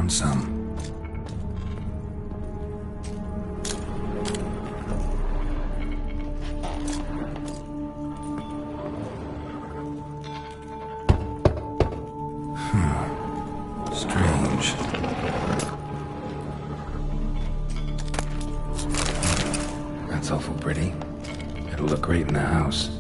Some. Strange. That's awful pretty. It'll look great in the house.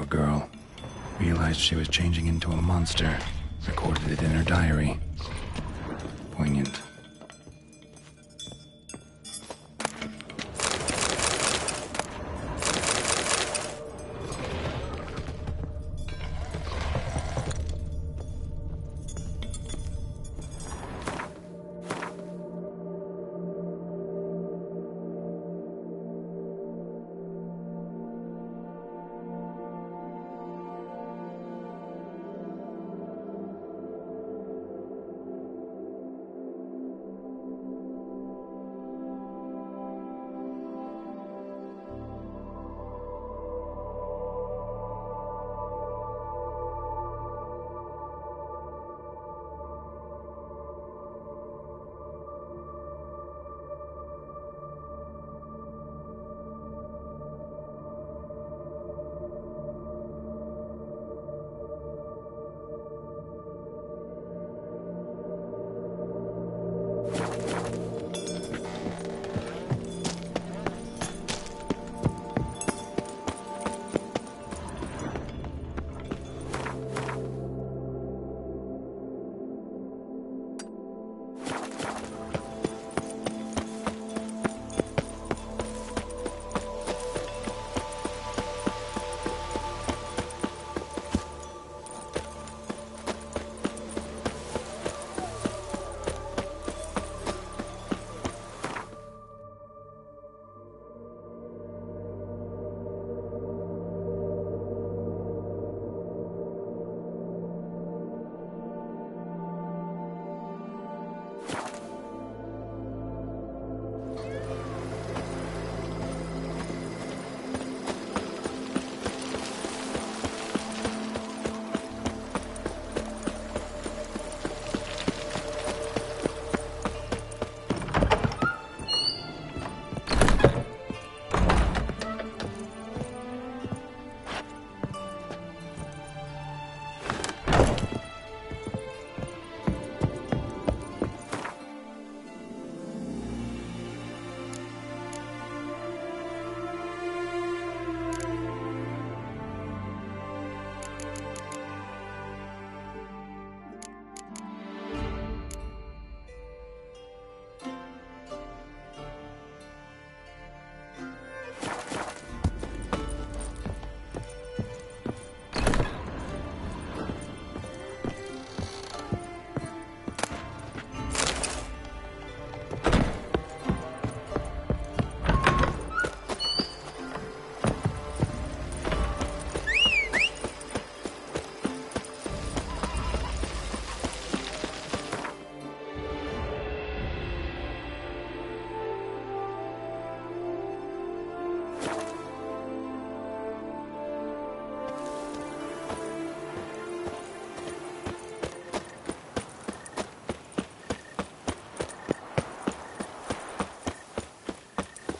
Girl realized she was changing into a monster, recorded it in her diary. Poignant.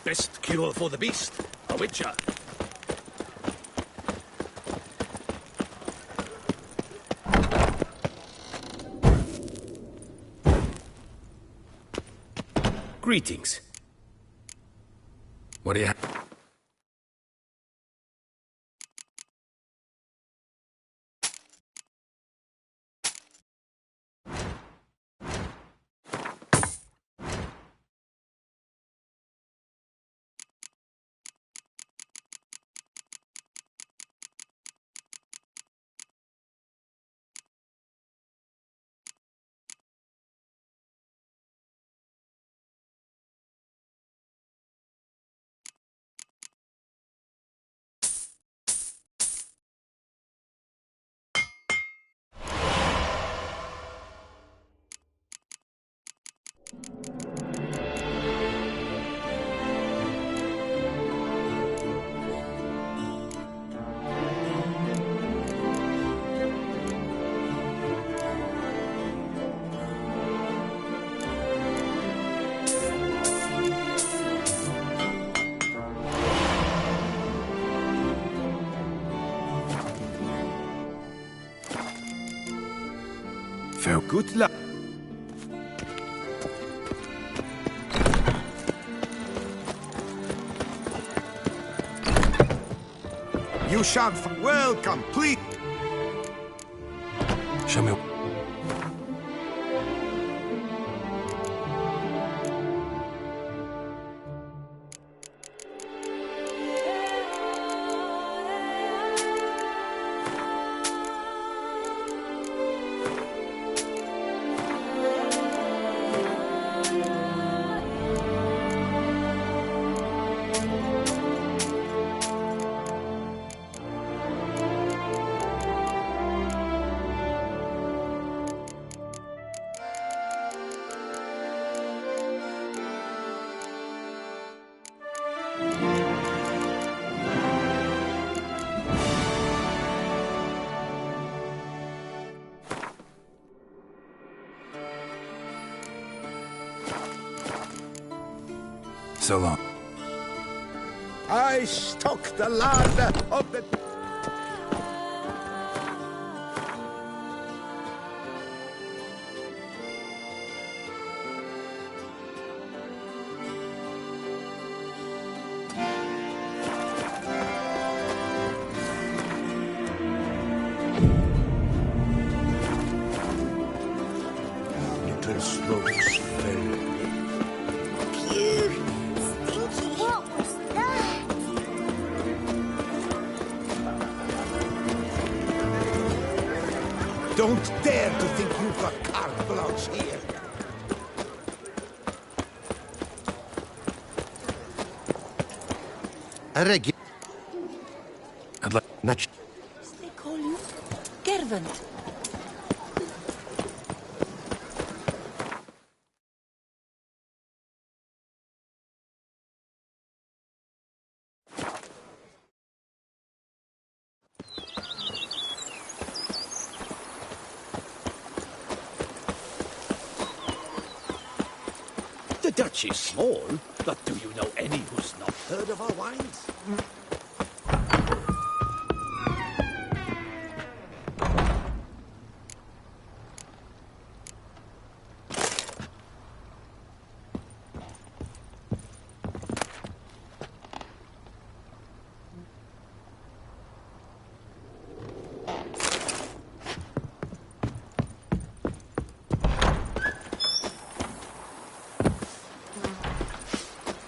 best cure for the beast. A witcher. Greetings. What do you have? Good luck. You shan't. Welcome, please. Show me. So long. I stalk the land of the... Little slopes fell. What was that? Don't dare to think you've got carte blanche here. A regular. I'd like. Not. They call you Gervant. The Dutch is small, but do you know any who's not heard of our wines?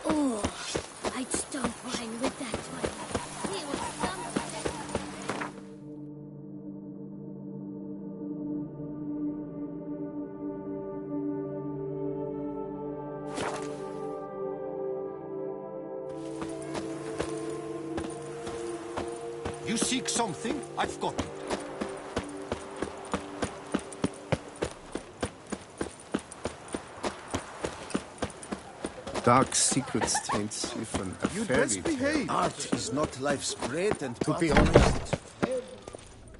Oh, I'd stomp wine with that one. He was something. You seek something? I've got it. Dark secrets taint Siphon, a You'd fairy best behave. Art is not life's bread, and To be honest,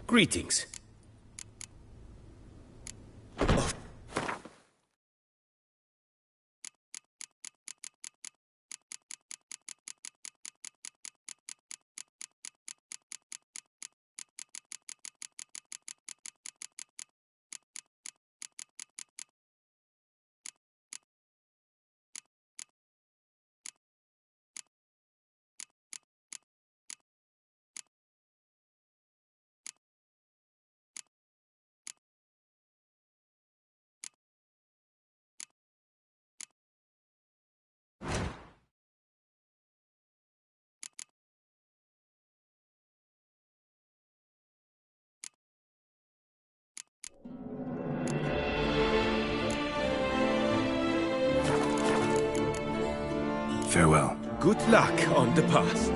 Greetings. Farewell. Good luck on the path.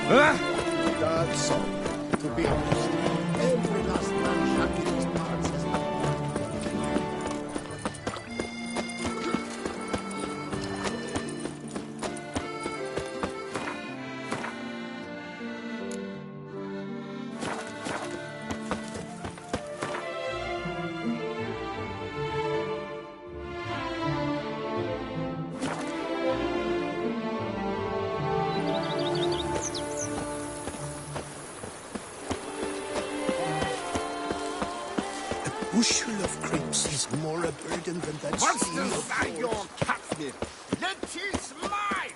That's so. To be honest, every last man shot in these parts is bushel of grapes is more a burden than that Monsters seal of by yours. your catnip! It is mine!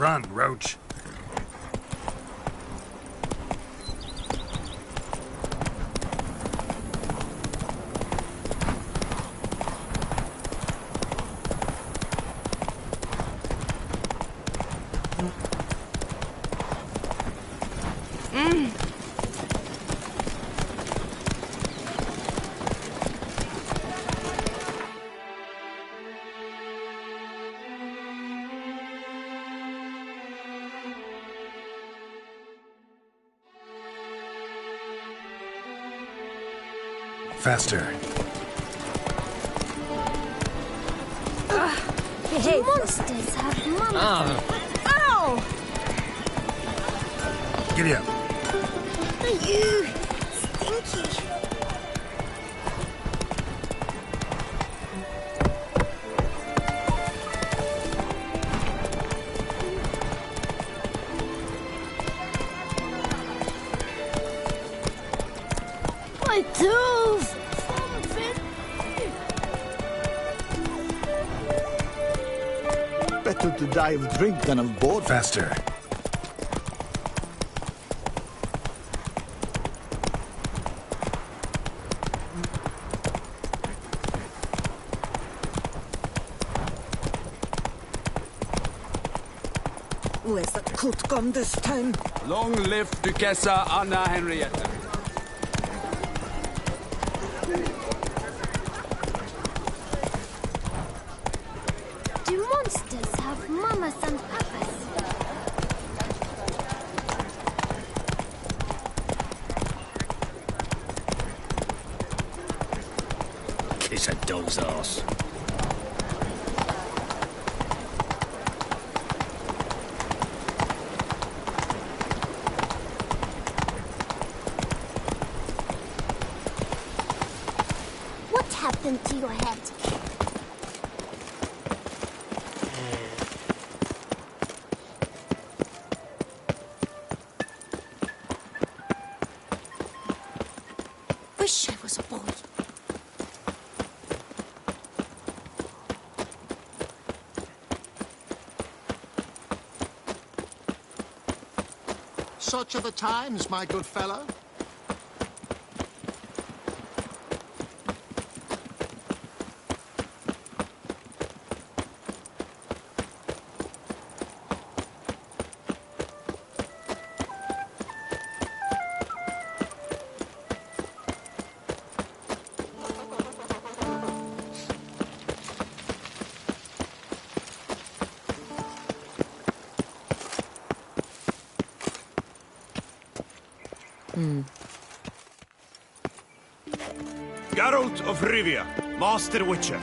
Run, Roach. Faster. The monsters have mama. Ow! Giddy up. You stinky. better to die of drink than of boredom. Faster. Where's that coot gone this time? Long live Duchessa Anna Henrietta. Do monsters have mamas and papas? Kiss a dog's ass. What happened to your head? Wish I was a boy. Such are the times, my good fellow. Geralt of Rivia, Master Witcher.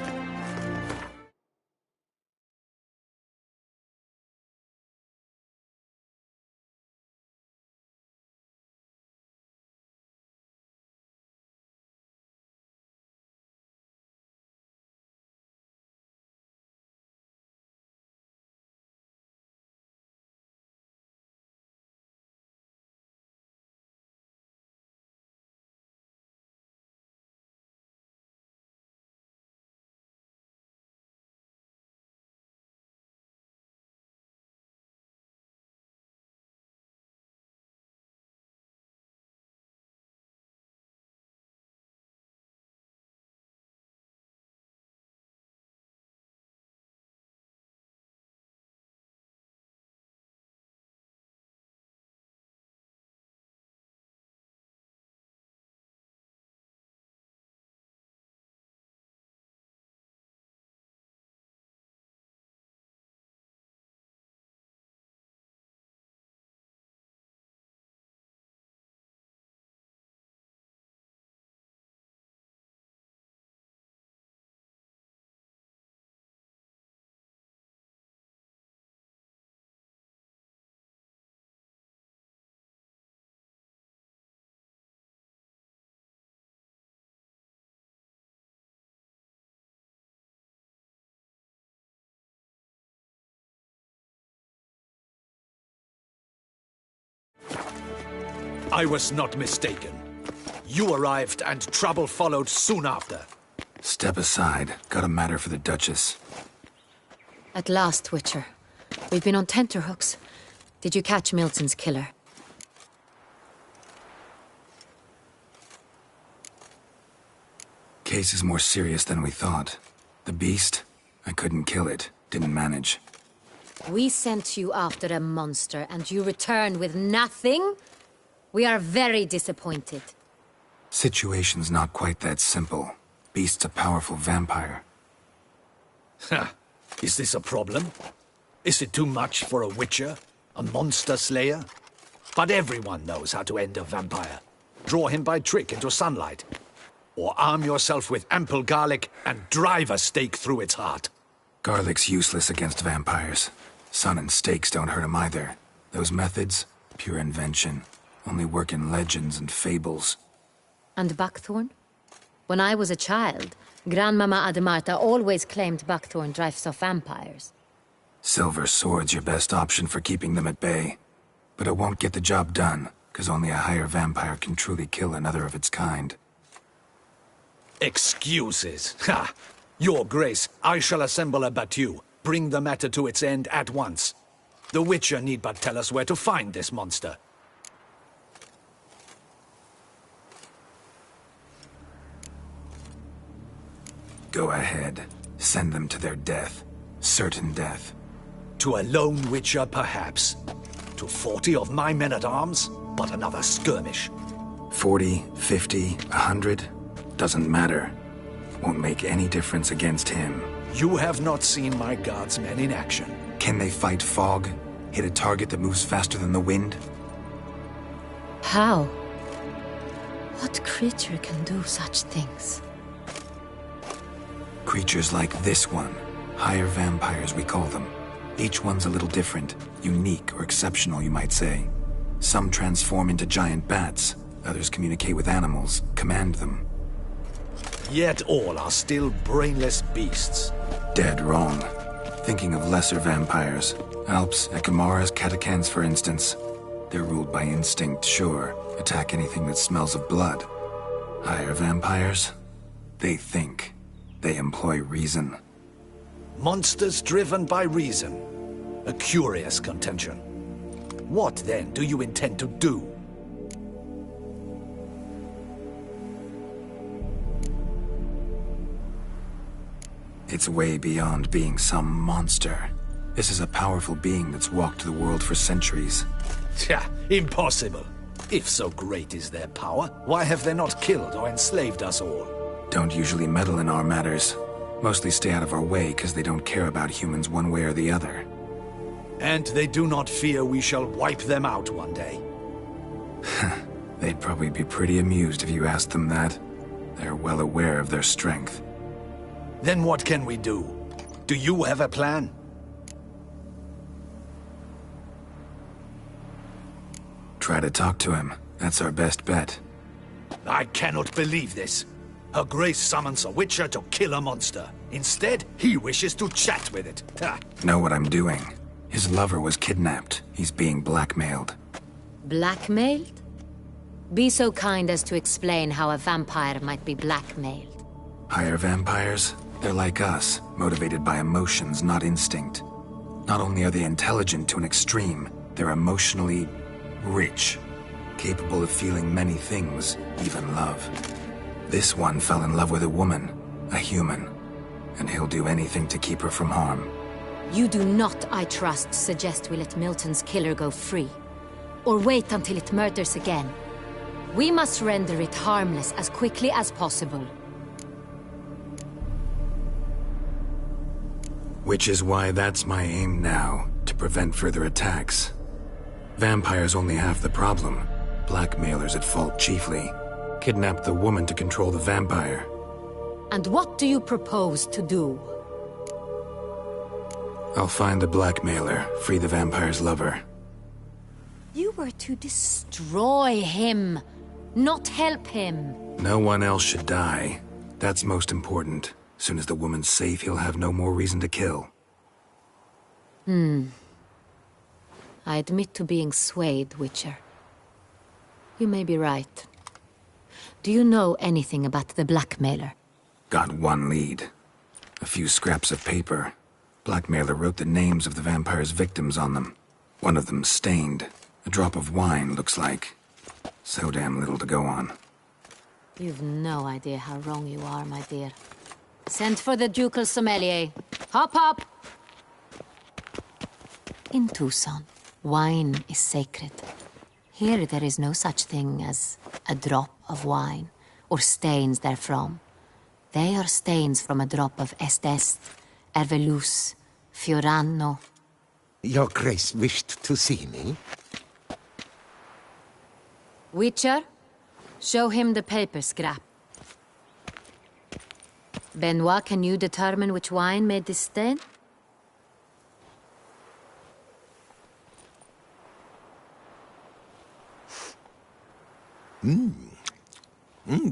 I was not mistaken. You arrived and trouble followed soon after. Step aside. Got a matter for the Duchess. At last, Witcher. We've been on tenterhooks. Did you catch Milton's killer? Case is more serious than we thought. The beast? I couldn't kill it. Didn't manage. We sent you after a monster, and you returned with nothing? We are very disappointed. Situation's not quite that simple. Beast's a powerful vampire. Ha! Is this a problem? Is it too much for a witcher? A monster slayer? But everyone knows how to end a vampire. Draw him by trick into sunlight. Or arm yourself with ample garlic and drive a stake through its heart. Garlic's useless against vampires. Sun and stakes don't hurt him either. Those methods, pure invention. Only work in legends and fables. And buckthorn? When I was a child, Grandmama Ademarta always claimed buckthorn drives off vampires. Silver sword's your best option for keeping them at bay. But it won't get the job done, because only a higher vampire can truly kill another of its kind. Excuses. Ha! Your Grace, I shall assemble a battue. bring the matter to its end at once. The Witcher need but tell us where to find this monster. Go ahead. Send them to their death. Certain death. To a lone Witcher, perhaps. To 40 of my men-at-arms, but another skirmish. 40, 50, 100? Doesn't matter. Won't make any difference against him. You have not seen my guardsmen in action. Can they fight fog? Hit a target that moves faster than the wind? How? What creature can do such things? Creatures like this one. Higher vampires, we call them. Each one's a little different. Unique or exceptional, you might say. Some transform into giant bats. Others communicate with animals, command them. Yet all are still brainless beasts. Dead wrong. Thinking of lesser vampires. Alps, Ekamaras, Catacans, for instance. They're ruled by instinct, sure. Attack anything that smells of blood. Higher vampires? They think. They employ reason. Monsters driven by reason. A curious contention. What, then, do you intend to do? It's way beyond being some monster. This is a powerful being that's walked the world for centuries. Tja, impossible. If so great is their power, why have they not killed or enslaved us all? Don't usually meddle in our matters. Mostly stay out of our way because they don't care about humans one way or the other. And they do not fear we shall wipe them out one day. They'd probably be pretty amused if you asked them that. They're well aware of their strength. Then what can we do? Do you have a plan? Try to talk to him. That's our best bet. I cannot believe this. Her Grace summons a Witcher to kill a monster. Instead, he wishes to chat with it. Ha. Know what I'm doing. His lover was kidnapped. He's being blackmailed. Blackmailed? Be so kind as to explain how a vampire might be blackmailed. Higher vampires? They're like us, motivated by emotions, not instinct. Not only are they intelligent to an extreme, they're emotionally rich, capable of feeling many things, even love. This one fell in love with a woman, a human, and he'll do anything to keep her from harm. You do not, I trust, suggest we let Milton's killer go free, or wait until it murders again. We must render it harmless as quickly as possible. Which is why that's my aim now, to prevent further attacks. Vampires only half the problem. Blackmailers at fault chiefly. Kidnap the woman to control the vampire. And what do you propose to do? I'll find the blackmailer, free the vampire's lover. You were to destroy him, not help him. No one else should die. That's most important. Soon as the woman's safe, he'll have no more reason to kill. I admit to being swayed, Witcher. You may be right. Do you know anything about the blackmailer? Got one lead. A few scraps of paper. Blackmailer wrote the names of the vampire's victims on them. One of them stained. A drop of wine, looks like. So damn little to go on. You've no idea how wrong you are, my dear. Send for the ducal sommelier. Hop, hop! In Tucson, wine is sacred. Here there is no such thing as a drop of wine, or stains therefrom. They are stains from a drop of Est, Ervelus, Fiorano. Your Grace wished to see me? Witcher, show him the paper scrap. Benoit, can you determine which wine made this stain?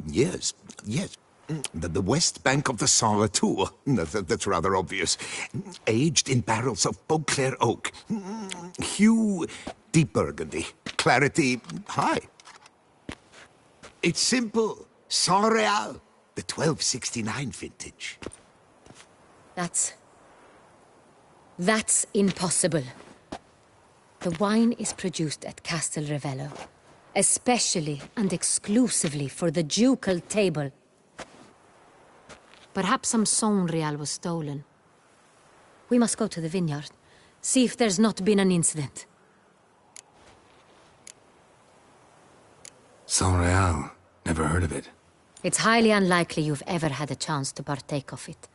Yes. The west bank of the Saar too. That's rather obvious. Aged in barrels of Beauclair oak. Hue, deep burgundy. Clarity, high. It's simple. Saint-Réal, the 1269 vintage. That's That's impossible. The wine is produced at Castel Ravello, especially and exclusively for the ducal table. Perhaps some Sonreal was stolen. We must go to the vineyard, see if there's not been an incident. Sonreal. Never heard of it. It's highly unlikely you've ever had a chance to partake of it.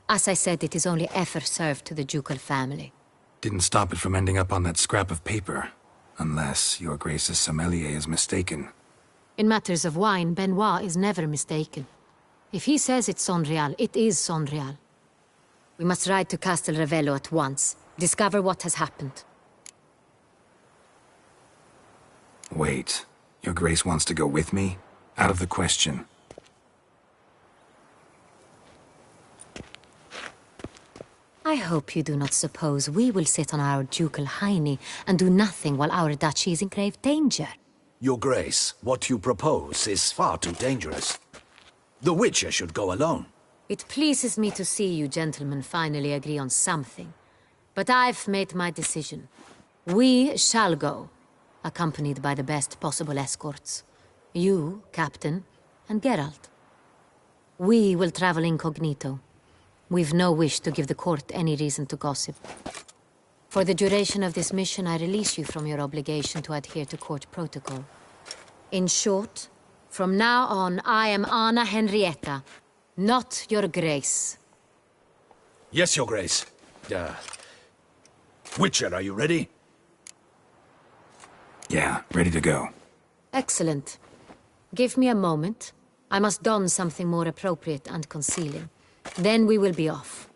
As I said, it is only ever served to the ducal family. Didn't stop it from ending up on that scrap of paper. Unless your Grace's sommelier is mistaken. In matters of wine, Benoit is never mistaken. If he says it's Sonreal, it is Sonreal. We must ride to Castel Ravello at once. Discover what has happened. Wait. Your Grace wants to go with me? Out of the question. I hope you do not suppose we will sit on our ducal hiney and do nothing while our duchy is in grave danger. Your Grace, what you propose is far too dangerous. The Witcher should go alone. It pleases me to see you gentlemen finally agree on something. But I've made my decision. We shall go, accompanied by the best possible escorts. You, Captain, and Geralt. We will travel incognito. We've no wish to give the court any reason to gossip. For the duration of this mission, I release you from your obligation to adhere to court protocol. In short, from now on, I am Anna Henrietta, not your Grace. Yes, Your Grace. Witcher, are you ready? Yeah, ready to go. Excellent. Give me a moment. I must don something more appropriate and concealing. Then we will be off.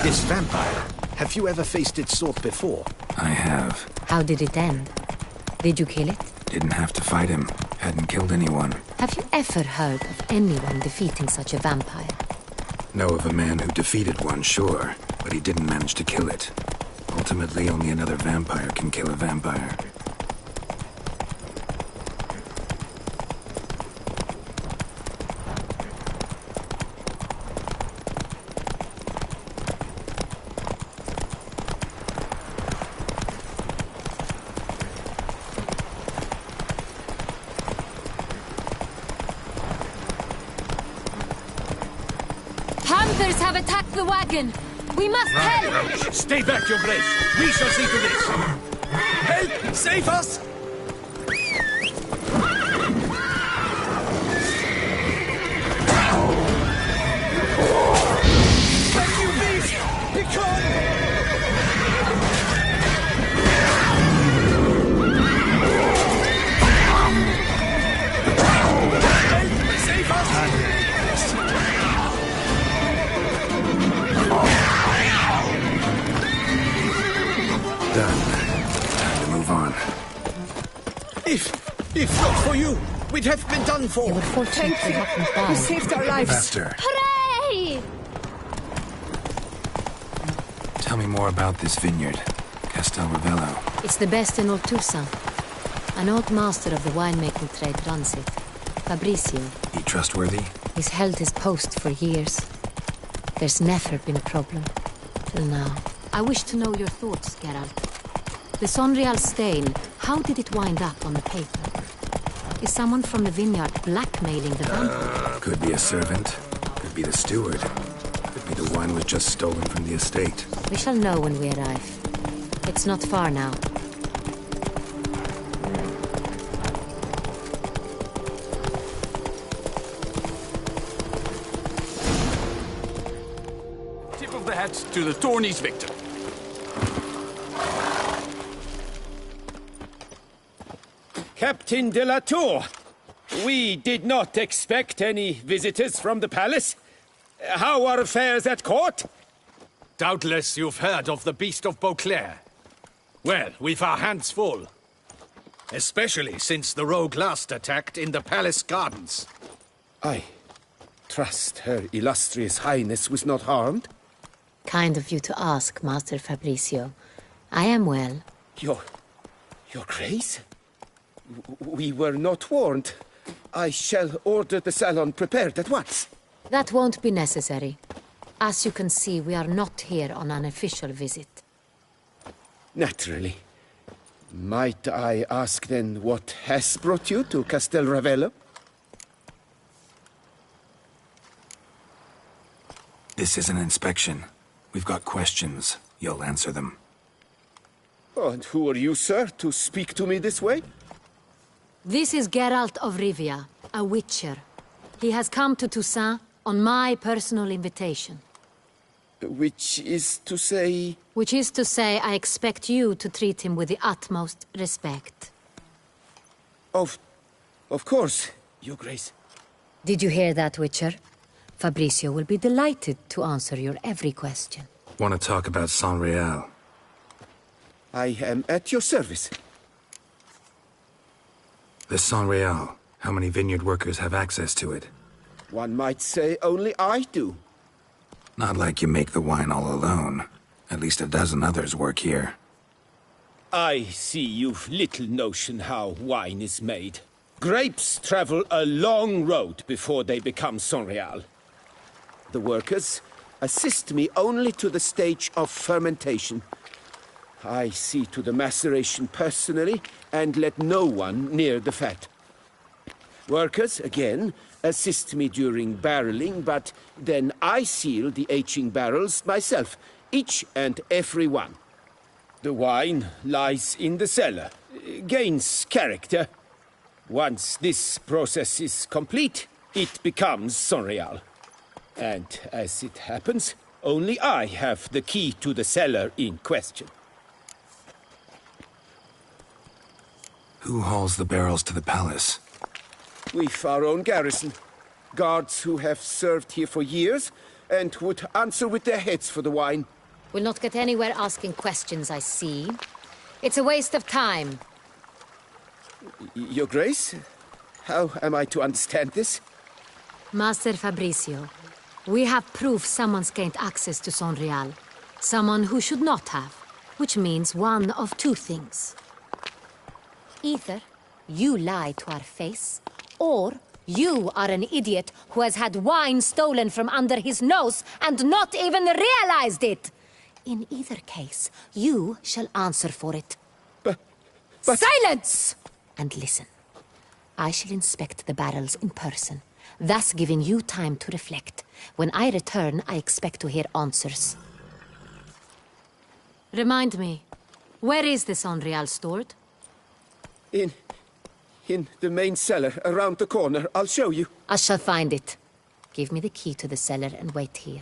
This vampire, have you ever faced its sort before? I have. How did it end? Did you kill it? Didn't have to fight him. Hadn't killed anyone. Have you ever heard of anyone defeating such a vampire? Know of a man who defeated one, sure, but he didn't manage to kill it. Ultimately, only another vampire can kill a vampire. Hunters have attacked the wagon! We must help! Stay back, Your Grace! We shall see to this! Help! Save us! Thank you, beast! Begone! Help! Save us! Done. Time to move on. If not for you, we'd have been done for. Thank you. You saved our lives. Faster. Hooray! Tell me more about this vineyard. Castel Ravello. It's the best in Oltusa. An old master of the winemaking trade runs it. Fabrizio. He trustworthy? He's held his post for years. There's never been a problem. Till now. I wish to know your thoughts, Geralt. The Sonreal stain, how did it wind up on the paper? Is someone from the vineyard blackmailing the vampire? Could be a servant. Could be the steward. Could be the wine was just stolen from the estate. We shall know when we arrive. It's not far now. Tip of the hat to the Tourney's victor. Captain de la Tour, We did not expect any visitors from the palace. How are affairs at court? Doubtless you've heard of the Beast of Beauclair. Well, we've our hands full. Especially since the rogue last attacked in the palace gardens. I trust Her Illustrious Highness was not harmed? Kind of you to ask, Master Fabricio. I am well. Your Grace? We were not warned. I shall order the salon prepared at once. That won't be necessary. As you can see, we are not here on an official visit. Naturally. Might I ask then what has brought you to Castel Ravello? This is an inspection. We've got questions. You'll answer them. Oh, and who are you, sir, to speak to me this way? This is Geralt of Rivia, a witcher. He has come to Toussaint on my personal invitation. Which is to say... Which is to say, I expect you to treat him with the utmost respect. Of course, Your Grace. Did you hear that, Witcher? Fabricio will be delighted to answer your every question. Want to talk about Saint-Réal? I am at your service. The Saint-Réal. How many vineyard workers have access to it? One might say only I do. Not like you make the wine all alone. At least a dozen others work here. I see you've little notion how wine is made. Grapes travel a long road before they become Saint-Réal. The workers assist me only to the stage of fermentation. I see to the maceration personally and let no one near the fat. Workers, again, assist me during barreling, but then I seal the aging barrels myself, each and every one. The wine lies in the cellar, gains character. Once this process is complete, it becomes Saint-Réal. And as it happens, only I have the key to the cellar in question. Who hauls the barrels to the palace? We've our own garrison. Guards who have served here for years and would answer with their heads for the wine. We'll not get anywhere asking questions, I see. It's a waste of time. Your Grace? How am I to understand this? Master Fabricio, we have proof someone's gained access to Saint-Réal. Someone who should not have. Which means one of two things. Either you lie to our face, or you are an idiot who has had wine stolen from under his nose and not even realized it. In either case, you shall answer for it. But... Silence! And listen. I shall inspect the barrels in person, thus giving you time to reflect. When I return, I expect to hear answers. Remind me, where is the Saint-Réal stored? In the main cellar, around the corner. I'll show you. I shall find it. Give me the key to the cellar and wait here.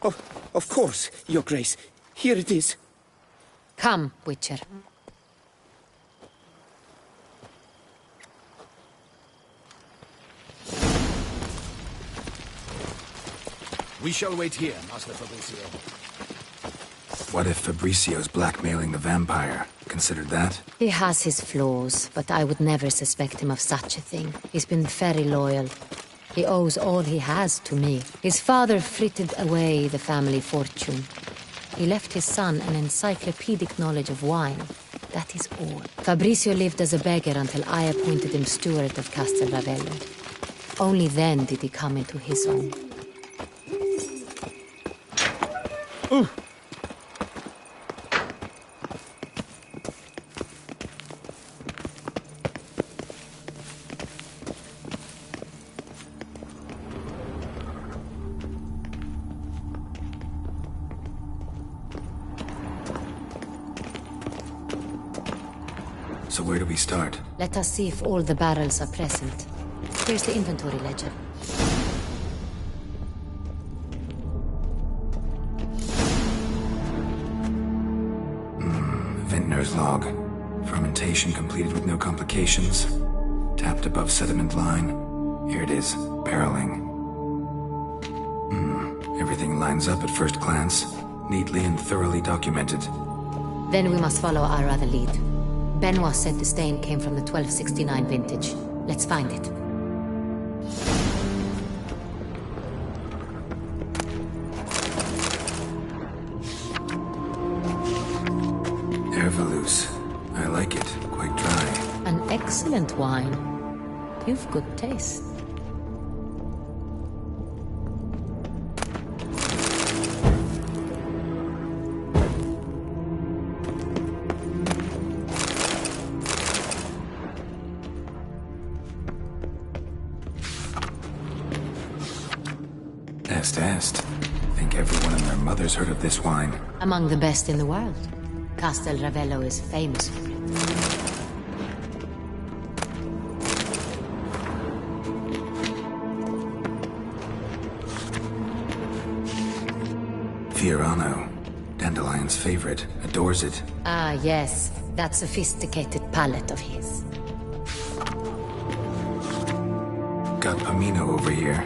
Oh, of course, Your Grace. Here it is. Come, Witcher. We shall wait here, Master Fabricio. What if Fabricio's blackmailing the vampire? Considered that? He has his flaws, but I would never suspect him of such a thing. He's been very loyal. He owes all he has to me. His father frittered away the family fortune. He left his son an encyclopedic knowledge of wine. That is all. Fabricio lived as a beggar until I appointed him steward of Castel Ravello. Only then did he come into his own. So where do we start? Let us see if all the barrels are present. Here's the inventory ledger. Vintner's log. Fermentation completed with no complications. Tapped above sediment line. Here it is, barreling. Everything lines up at first glance. Neatly and thoroughly documented. Then we must follow our other lead. Benoit said the stain came from the 1269 vintage. Let's find it. Hervalous. I like it. Quite dry. An excellent wine. You've good taste. Est. Think everyone and their mother's heard of this wine. Among the best in the world. Castel Ravello is famous for it. Fiorano. Dandelion's favorite. Adores it. Ah, yes. That sophisticated palate of his. Got Pomino over here.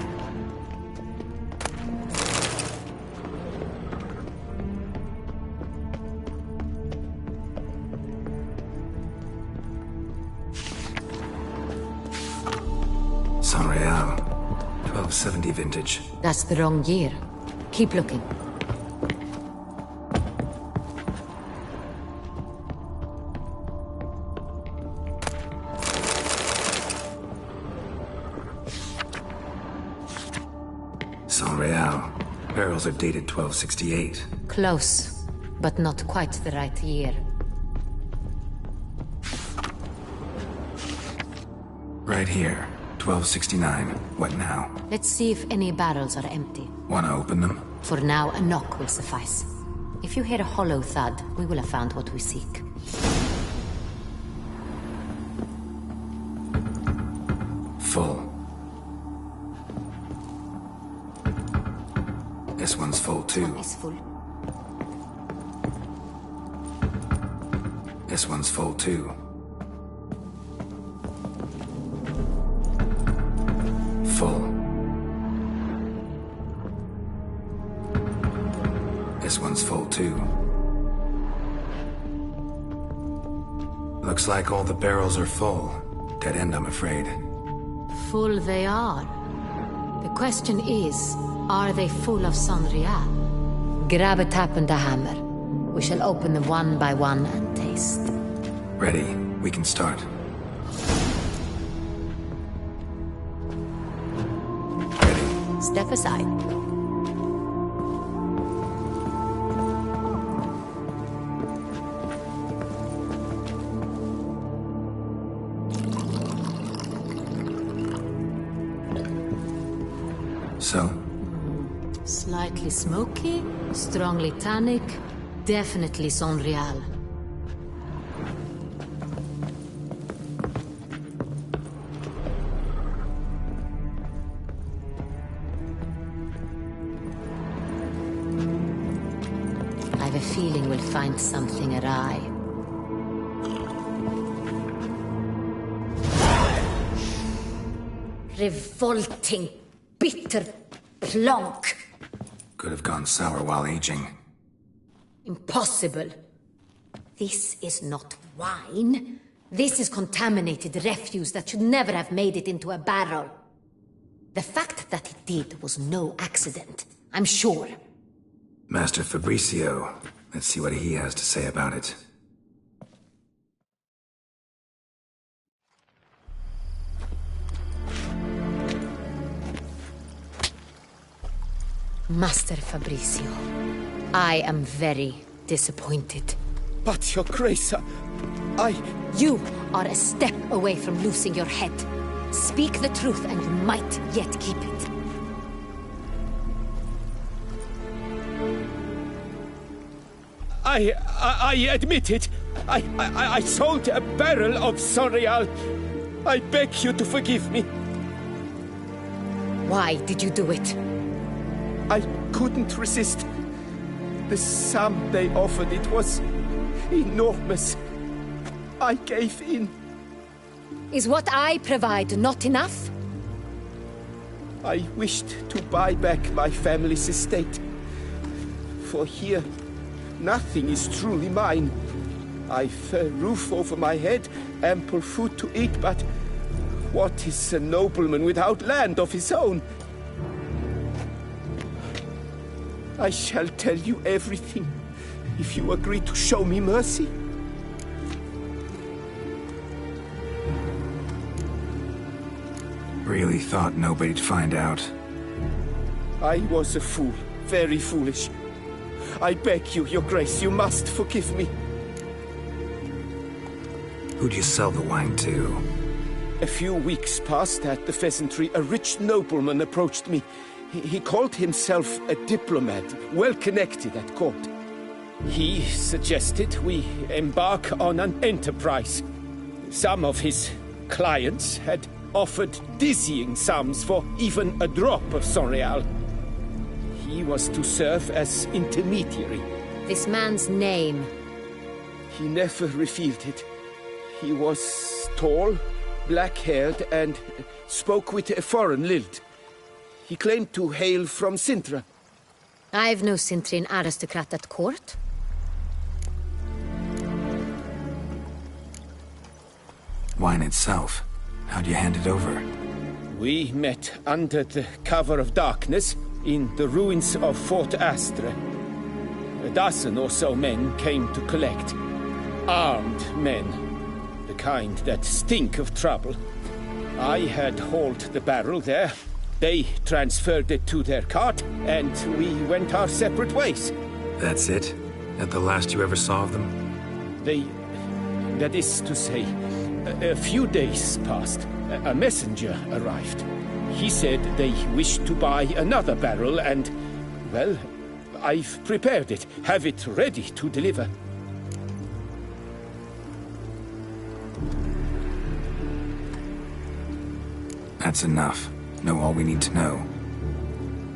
Sanreal. 1270 vintage. That's the wrong year. Keep looking. Sanreal. Barrels are dated 1268. Close, but not quite the right year. Right here. 1269. What now? Let's see if any barrels are empty. Wanna open them? For now, a knock will suffice. If you hear a hollow thud, we will have found what we seek. Full. This one's full too. One is full. This one's full too. Full. This one's full too. Looks like all the barrels are full. Dead end, I'm afraid. Full they are. The question is, are they full of Sanreal? Grab a tap and a hammer. We shall open them one by one and taste. Ready. We can start. Step aside. So? Slightly smoky, strongly tannic, definitely Sanreal. I have a feeling we'll find something awry. Revolting, bitter plonk. Could have gone sour while aging. Impossible. This is not wine. This is contaminated refuse that should never have made it into a barrel. The fact that it did was no accident, I'm sure. Master Fabricio. Let's see what he has to say about it. Master Fabricio, I am very disappointed. But, Your Grace, You are a step away from losing your head. Speak the truth and you might yet keep it. I admit it. I sold a barrel of Sanreal. I beg you to forgive me. Why did you do it? I couldn't resist. The sum they offered, it was enormous. I gave in. Is what I provide not enough? I wished to buy back my family's estate. For here, nothing is truly mine. I've a roof over my head, ample food to eat, but what is a nobleman without land of his own? I shall tell you everything, if you agree to show me mercy. Really thought nobody'd find out. I was a fool, very foolish. I beg you, Your Grace, you must forgive me. Who'd you sell the wine to? A few weeks past at the pheasantry, a rich nobleman approached me. He called himself a diplomat, well connected at court. He suggested we embark on an enterprise. Some of his clients had offered dizzying sums for even a drop of Sonreal. He was to serve as intermediary. This man's name? He never revealed it. He was tall, black-haired, and spoke with a foreign lilt. He claimed to hail from Sintra. I've no Sintrian aristocrat at court. Wine itself. How'd you hand it over? We met under the cover of darkness in the ruins of Fort Astre. A dozen or so men came to collect. Armed men. The kind that stink of trouble. I had hauled the barrel there. They transferred it to their cart, and we went our separate ways. That's it? That the last you ever saw of them? That is to say, a few days passed. A messenger arrived. He said they wished to buy another barrel and, well, I've prepared it. Have it ready to deliver. That's enough. Know all we need to know.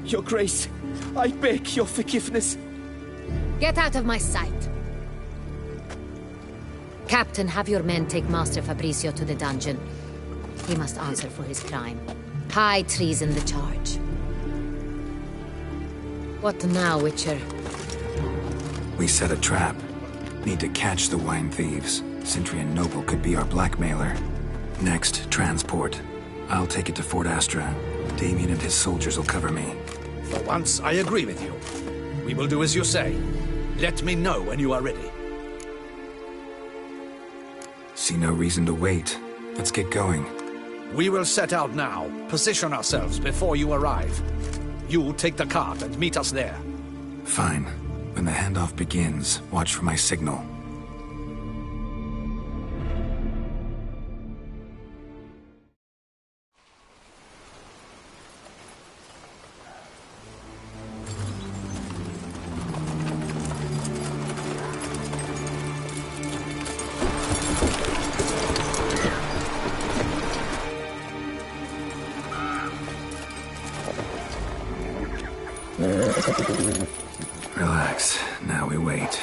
Your Grace, I beg your forgiveness. Get out of my sight. Captain, have your men take Master Fabricio to the dungeon. He must answer for his crime. High treason the charge. What now, Witcher? We set a trap. Need to catch the wine thieves. Sintrian Noble could be our blackmailer. Next, transport. I'll take it to Fort Astra. Damien and his soldiers will cover me. For once, I agree with you. We will do as you say. Let me know when you are ready. See no reason to wait. Let's get going. We will set out now. Position ourselves before you arrive. You take the cart and meet us there. Fine. When the handoff begins, watch for my signal. Relax. Now we wait.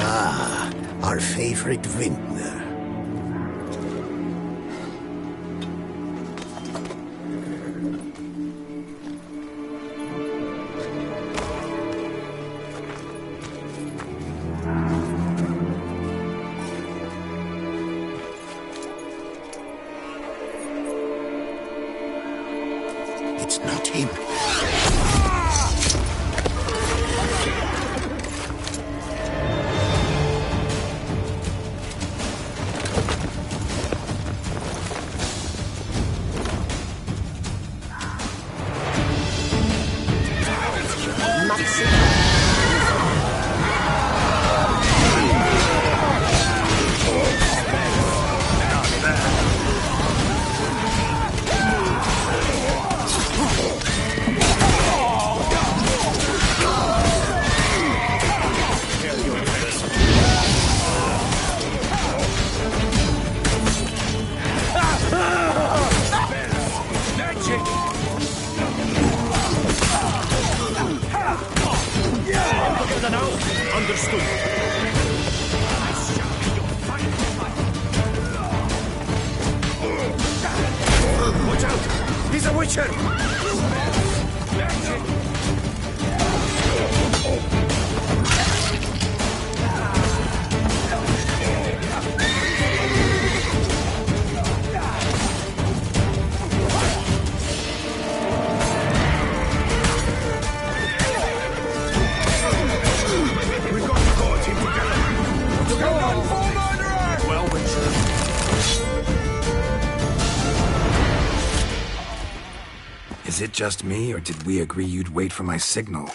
Ah, our favorite vintner. It's not him. is a witcher! We've got to go team together. Well, Witcher. Is it just me, or did we agree you'd wait for my signal?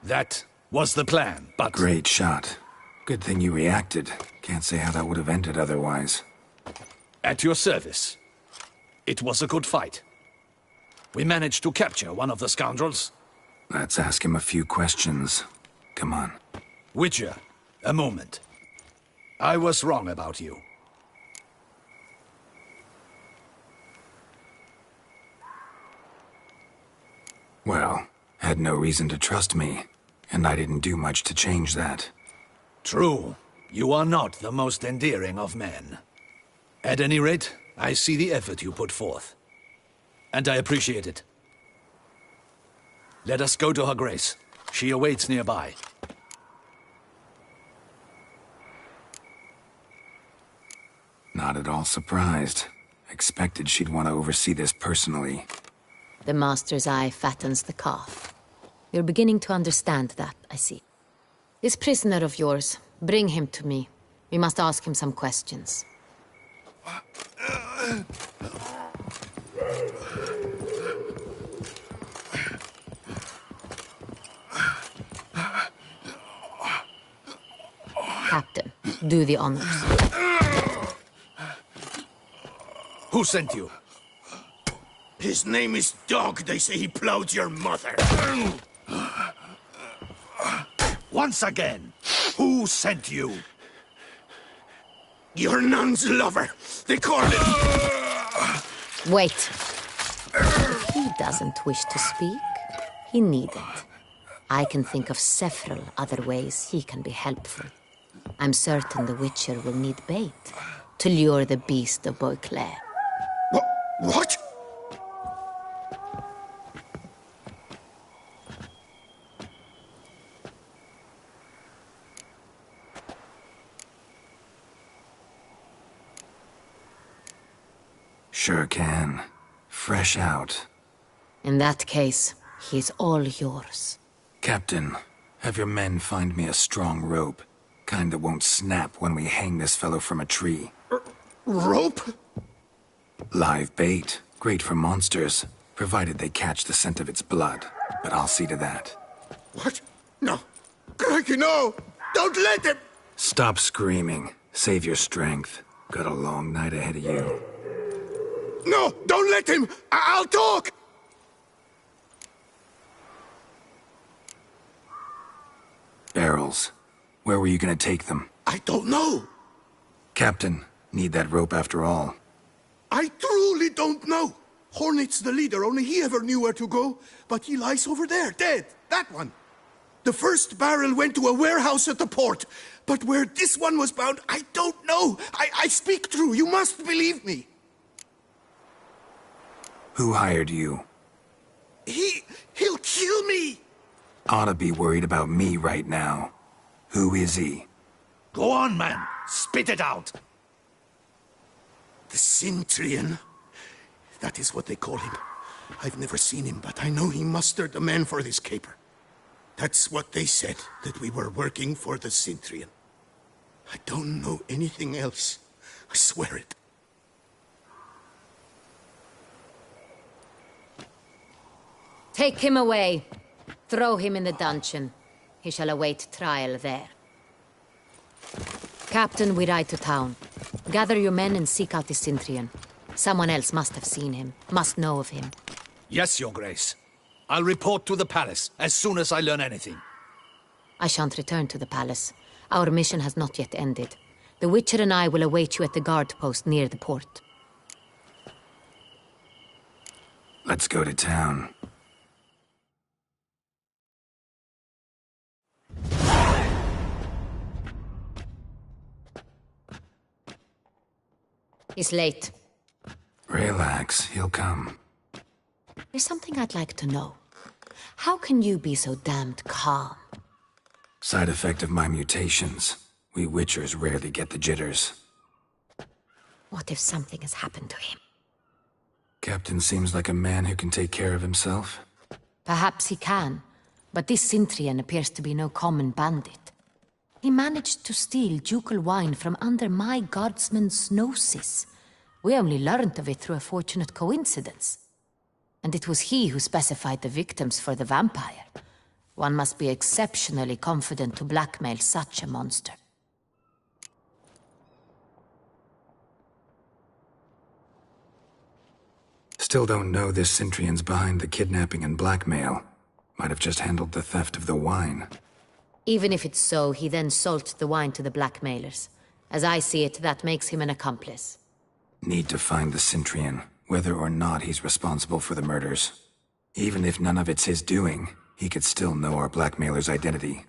That was the plan, but... Great shot. Good thing you reacted. Can't say how that would have ended otherwise. At your service. It was a good fight. We managed to capture one of the scoundrels. Let's ask him a few questions. Come on. Witcher, a moment. I was wrong about you. Well, had no reason to trust me, and I didn't do much to change that. True. You are not the most endearing of men. At any rate, I see the effort you put forth. And I appreciate it. Let us go to her grace. She awaits nearby. Not at all surprised. Expected she'd want to oversee this personally. The master's eye fattens the calf. You're beginning to understand that, I see. This prisoner of yours, bring him to me. We must ask him some questions. Captain, do the honors. Who sent you? His name is Dog. They say he plowed your mother. Once again, who sent you? Your nun's lover. They call him... Wait. If he doesn't wish to speak, he needn't. I can think of several other ways he can be helpful. I'm certain the Witcher will need bait to lure the beast of Beauclair. What? Sure can. Fresh out. In that case, he's all yours. Captain, have your men find me a strong rope. Kind that won't snap when we hang this fellow from a tree. Rope? Live bait. Great for monsters, provided they catch the scent of its blood. But I'll see to that. What? No. Crikey, no! Don't let him! Stop screaming. Save your strength. Got a long night ahead of you. No! Don't let him! I'll talk! Barrels. Where were you gonna take them? I don't know. Captain, need that rope after all. I truly don't know. Hornet's the leader, only he ever knew where to go. But he lies over there, dead. That one. The first barrel went to a warehouse at the port. But where this one was bound, I don't know. I speak true. You must believe me. Who hired you? He'll kill me. Ought to be worried about me right now. Who is he? Go on, man. Spit it out. The Cintrian. That is what they call him. I've never seen him, but I know he mustered the men for this caper. That's what they said, that we were working for the Cintrian. I don't know anything else. I swear it. Take him away. Throw him in the dungeon. He shall await trial there. Captain, we ride to town. Gather your men and seek out the Cintrian. Someone else must have seen him, must know of him. Yes, Your Grace. I'll report to the palace as soon as I learn anything. I shan't return to the palace. Our mission has not yet ended. The Witcher and I will await you at the guard post near the port. Let's go to town. He's late. Relax, he'll come. There's something I'd like to know. How can you be so damned calm? Side effect of my mutations. We Witchers rarely get the jitters. What if something has happened to him? Captain seems like a man who can take care of himself. Perhaps he can, but this Sintrian appears to be no common bandit. He managed to steal ducal wine from under my guardsman's noses. We only learned of it through a fortunate coincidence. And it was he who specified the victims for the vampire. One must be exceptionally confident to blackmail such a monster. Still don't know this Sintrian's behind the kidnapping and blackmail. Might have just handled the theft of the wine. Even if it's so, he then sold the wine to the blackmailers. As I see it, that makes him an accomplice. Need to find the Sintrian, whether or not he's responsible for the murders. Even if none of it's his doing, he could still know our blackmailer's identity.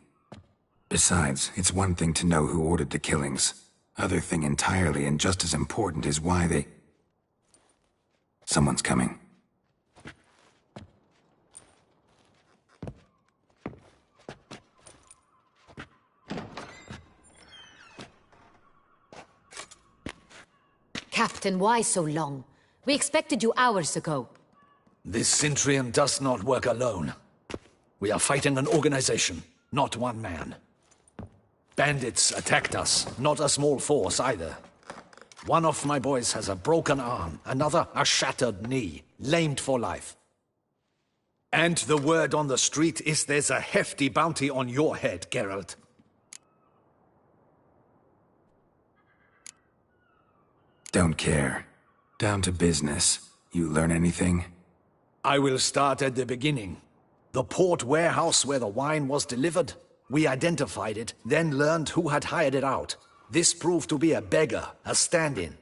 Besides, it's one thing to know who ordered the killings. Other thing entirely, and just as important, is why they... Someone's coming. Captain, why so long? We expected you hours ago. This Sintrian does not work alone. We are fighting an organization, not one man. Bandits attacked us, not a small force either. One of my boys has a broken arm, another a shattered knee, lamed for life. And the word on the street is there's a hefty bounty on your head, Geralt. Don't care. Down to business. You learn anything? I will start at the beginning. The port warehouse where the wine was delivered. We identified it, then learned who had hired it out. This proved to be a beggar, a stand-in.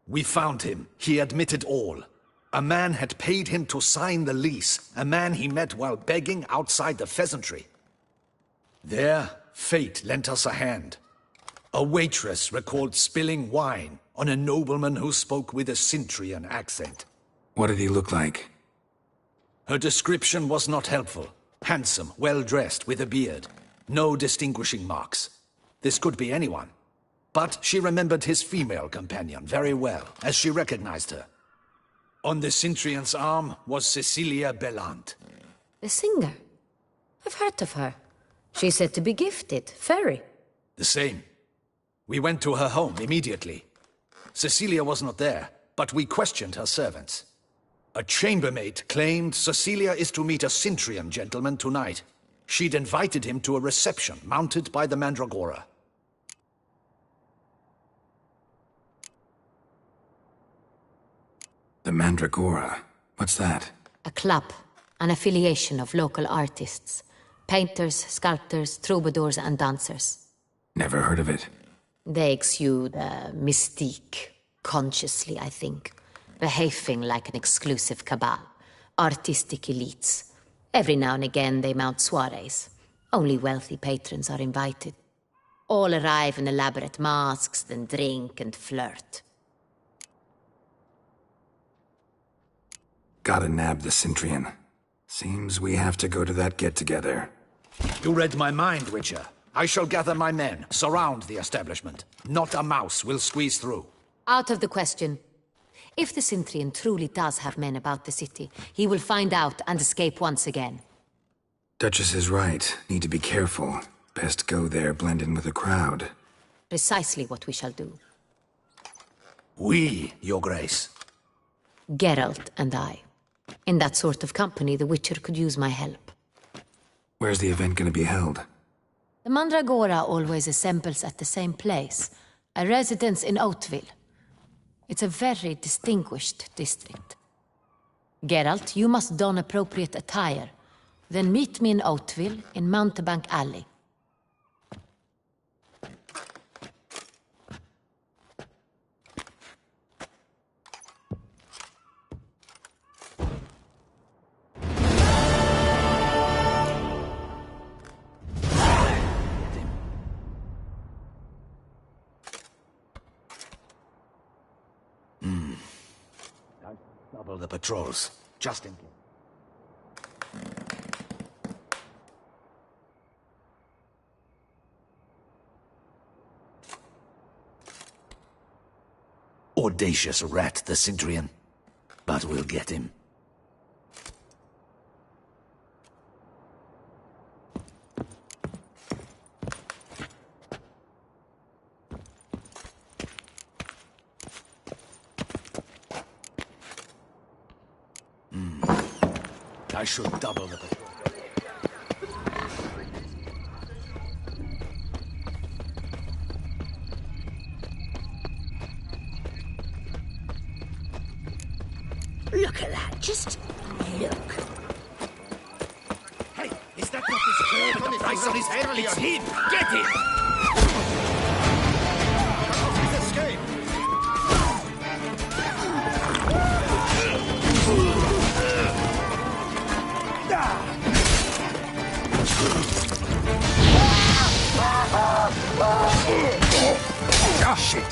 We found him. He admitted all. A man had paid him to sign the lease, a man he met while begging outside the pheasantry. There, fate lent us a hand. A waitress recalled spilling wine on a nobleman who spoke with a Sintrian accent. What did he look like? Her description was not helpful. Handsome, well-dressed, with a beard. No distinguishing marks. This could be anyone. But she remembered his female companion very well, as she recognized her. On the Sintrian's arm was Cecilia Bellant. The singer? I've heard of her. She's said to be gifted, fairy. The same. We went to her home immediately. Cecilia was not there, but we questioned her servants. A chambermaid claimed Cecilia is to meet a Sintrian gentleman tonight. She'd invited him to a reception mounted by the Mandragora. The Mandragora? What's that? A club, an affiliation of local artists. Painters, sculptors, troubadours and dancers. Never heard of it. They exude mystique, consciously, I think. Behaving like an exclusive cabal. Artistic elites. Every now and again they mount soirees. Only wealthy patrons are invited. All arrive in elaborate masks, then drink and flirt. Gotta nab the Sintrian. Seems we have to go to that get-together. You read my mind, Witcher. I shall gather my men, surround the establishment. Not a mouse will squeeze through. Out of the question. If the Sintrian truly does have men about the city, he will find out and escape once again. Duchess is right. Need to be careful. Best go there, blend in with the crowd. Precisely what we shall do. We, Your Grace. Geralt and I. In that sort of company, the Witcher could use my help. Where's the event gonna be held? The Mandragora always assembles at the same place, a residence in Oatville. It's a very distinguished district. Geralt, you must don appropriate attire. Then meet me in Oatville, in Mountebank Alley. Double the patrols, just in case. Audacious rat, the Cintrian. But we'll get him. I should double the patrol. Look at that, just look. Hey, is that not his shirt with the price on his head? It's him! Get him! He's escaped! Oh, shit!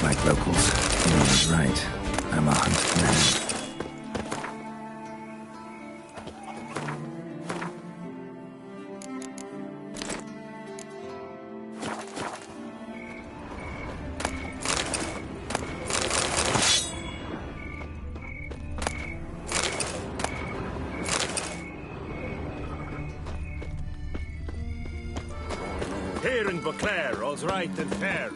Like locals. He was right. I'm a hunted man. Here in Beauclair, all's right and fair.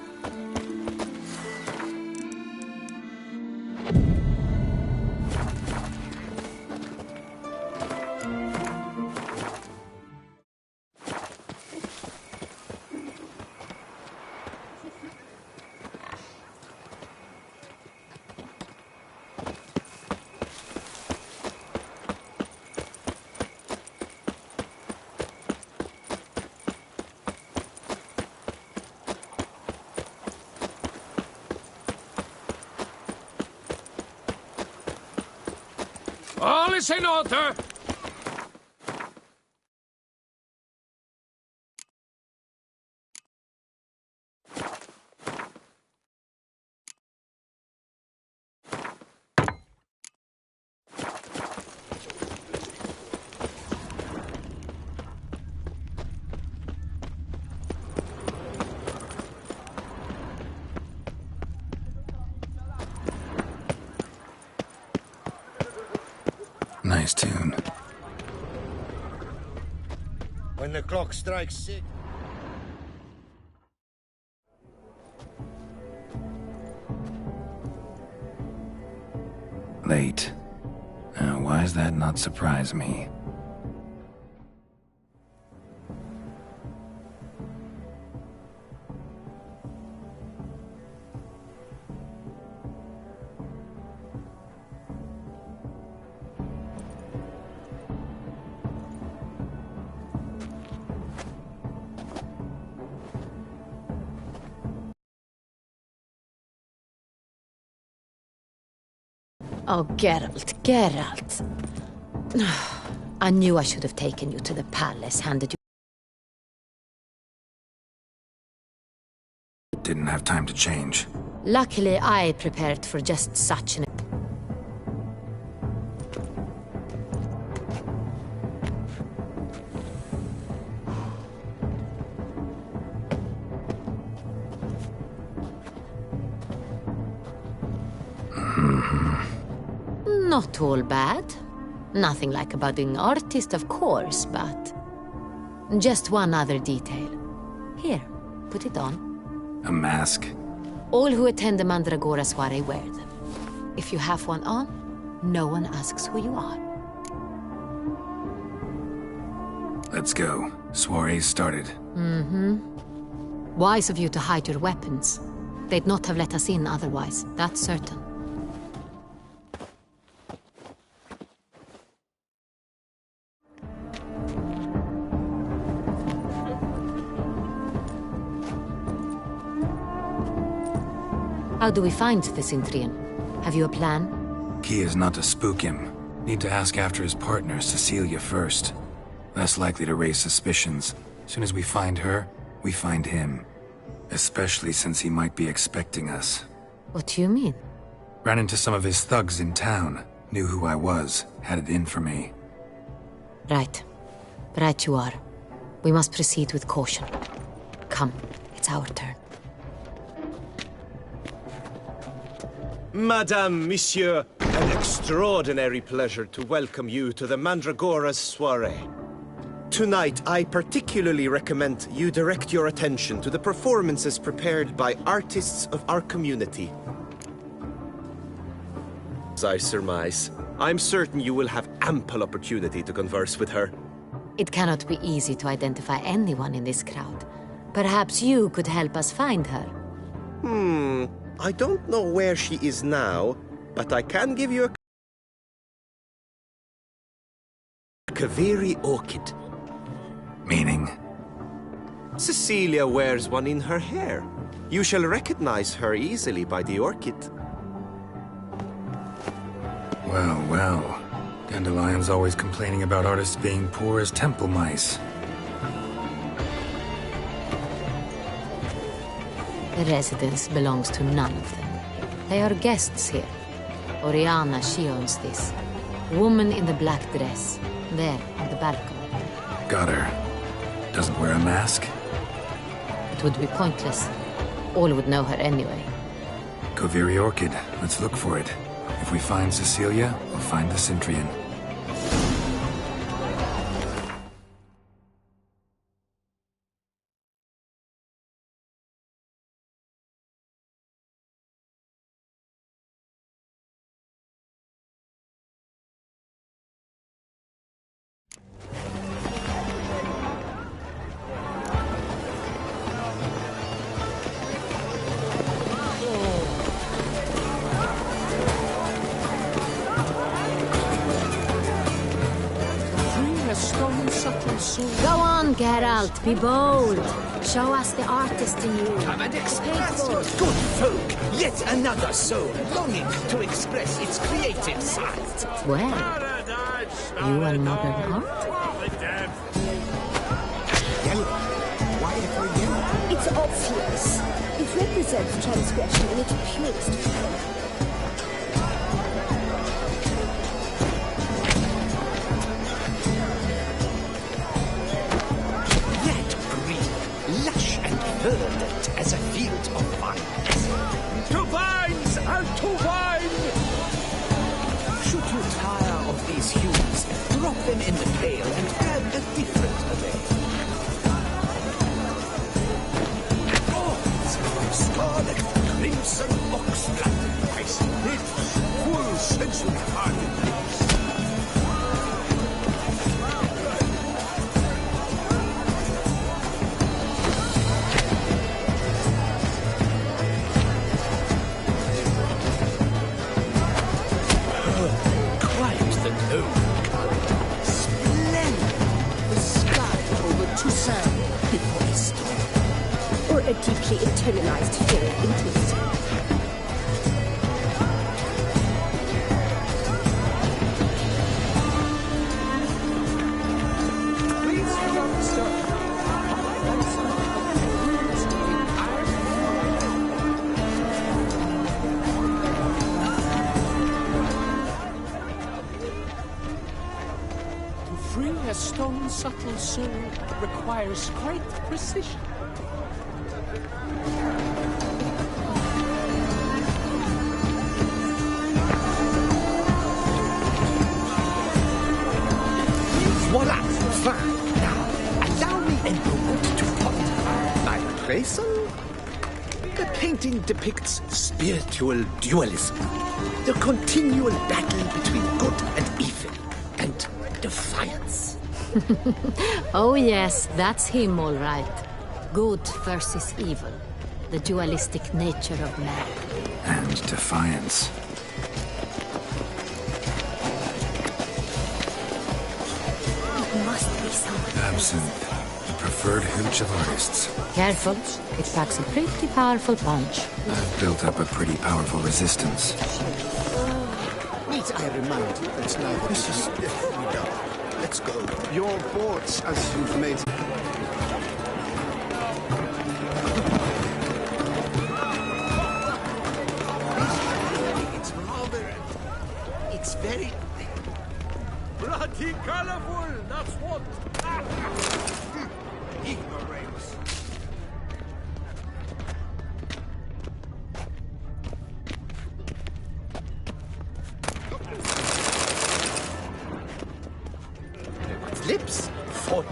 All is in order. Nice tune. When the clock strikes 6... Late. Why does that not surprise me? Oh, Geralt, Geralt. I knew I should have taken you to the palace, handed you... Didn't have time to change. Luckily, I prepared for just such an... Not all bad. Nothing like a budding artist, of course, but... Just one other detail. Here, put it on. A mask? All who attend the Mandragora soiree wear them. If you have one on, no one asks who you are. Let's go. Soiree's started. Mm-hmm. Wise of you to hide your weapons. They'd not have let us in otherwise, that's certain. How do we find the Cintrian? Have you a plan? Key is not to spook him. Need to ask after his partner, Cecilia, first. Less likely to raise suspicions. Soon as we find her, we find him. Especially since he might be expecting us. What do you mean? Ran into some of his thugs in town. Knew who I was. Had it in for me. Right. Right you are. We must proceed with caution. Come, it's our turn. Madame, Monsieur, an extraordinary pleasure to welcome you to the Mandragora's soiree. Tonight, I particularly recommend you direct your attention to the performances prepared by artists of our community. As I surmise, I'm certain you will have ample opportunity to converse with her. It cannot be easy to identify anyone in this crowd. Perhaps you could help us find her. I don't know where she is now, but I can give you a Kaveri orchid. Meaning? Cecilia wears one in her hair. You shall recognize her easily by the orchid. Well, well. Dandelion's always complaining about artists being poor as temple mice. The residence belongs to none of them. They are guests here. Oriana, she owns this. Woman in the black dress. There, on the balcony. Got her. Doesn't wear a mask? It would be pointless. All would know her anyway. Kaveri orchid. Let's look for it. If we find Cecilia, we'll find the Cintrian. Go on, Geralt, be bold. Show us the artist in you. Come and express it. Good folk, yet another soul longing to express its creative side. Well, you are modern art? Yellow. Why ever yellow? It's obvious. It represents transgression in its purest form. Verdant as a field of vines. To vines and to wine! Should you tire of these hues, drop them in the pail and add a different array. Gods, scarlet, crimson, oxblood, ice lips, full sensual harmony. A deeply internalized fear of intimacy. To free a stone subtle soul requires great precision. Voila! Fine. Now, allow me a moment to ponder. My appraisal? The painting depicts spiritual dualism. The continual battle between good and evil. And defiance. Oh yes, that's him all right. Good versus evil. The dualistic nature of man. And defiance. Must be someone. Absinthe. The preferred hooch of artists. Careful. It packs a pretty powerful punch. I've built up a pretty powerful resistance. Need I remind you that now this is... Let's go. Your boards, as you've made... Pretty colorful, that's what. Ignoramus. Lips? For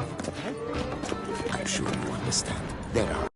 I'm sure you understand. There are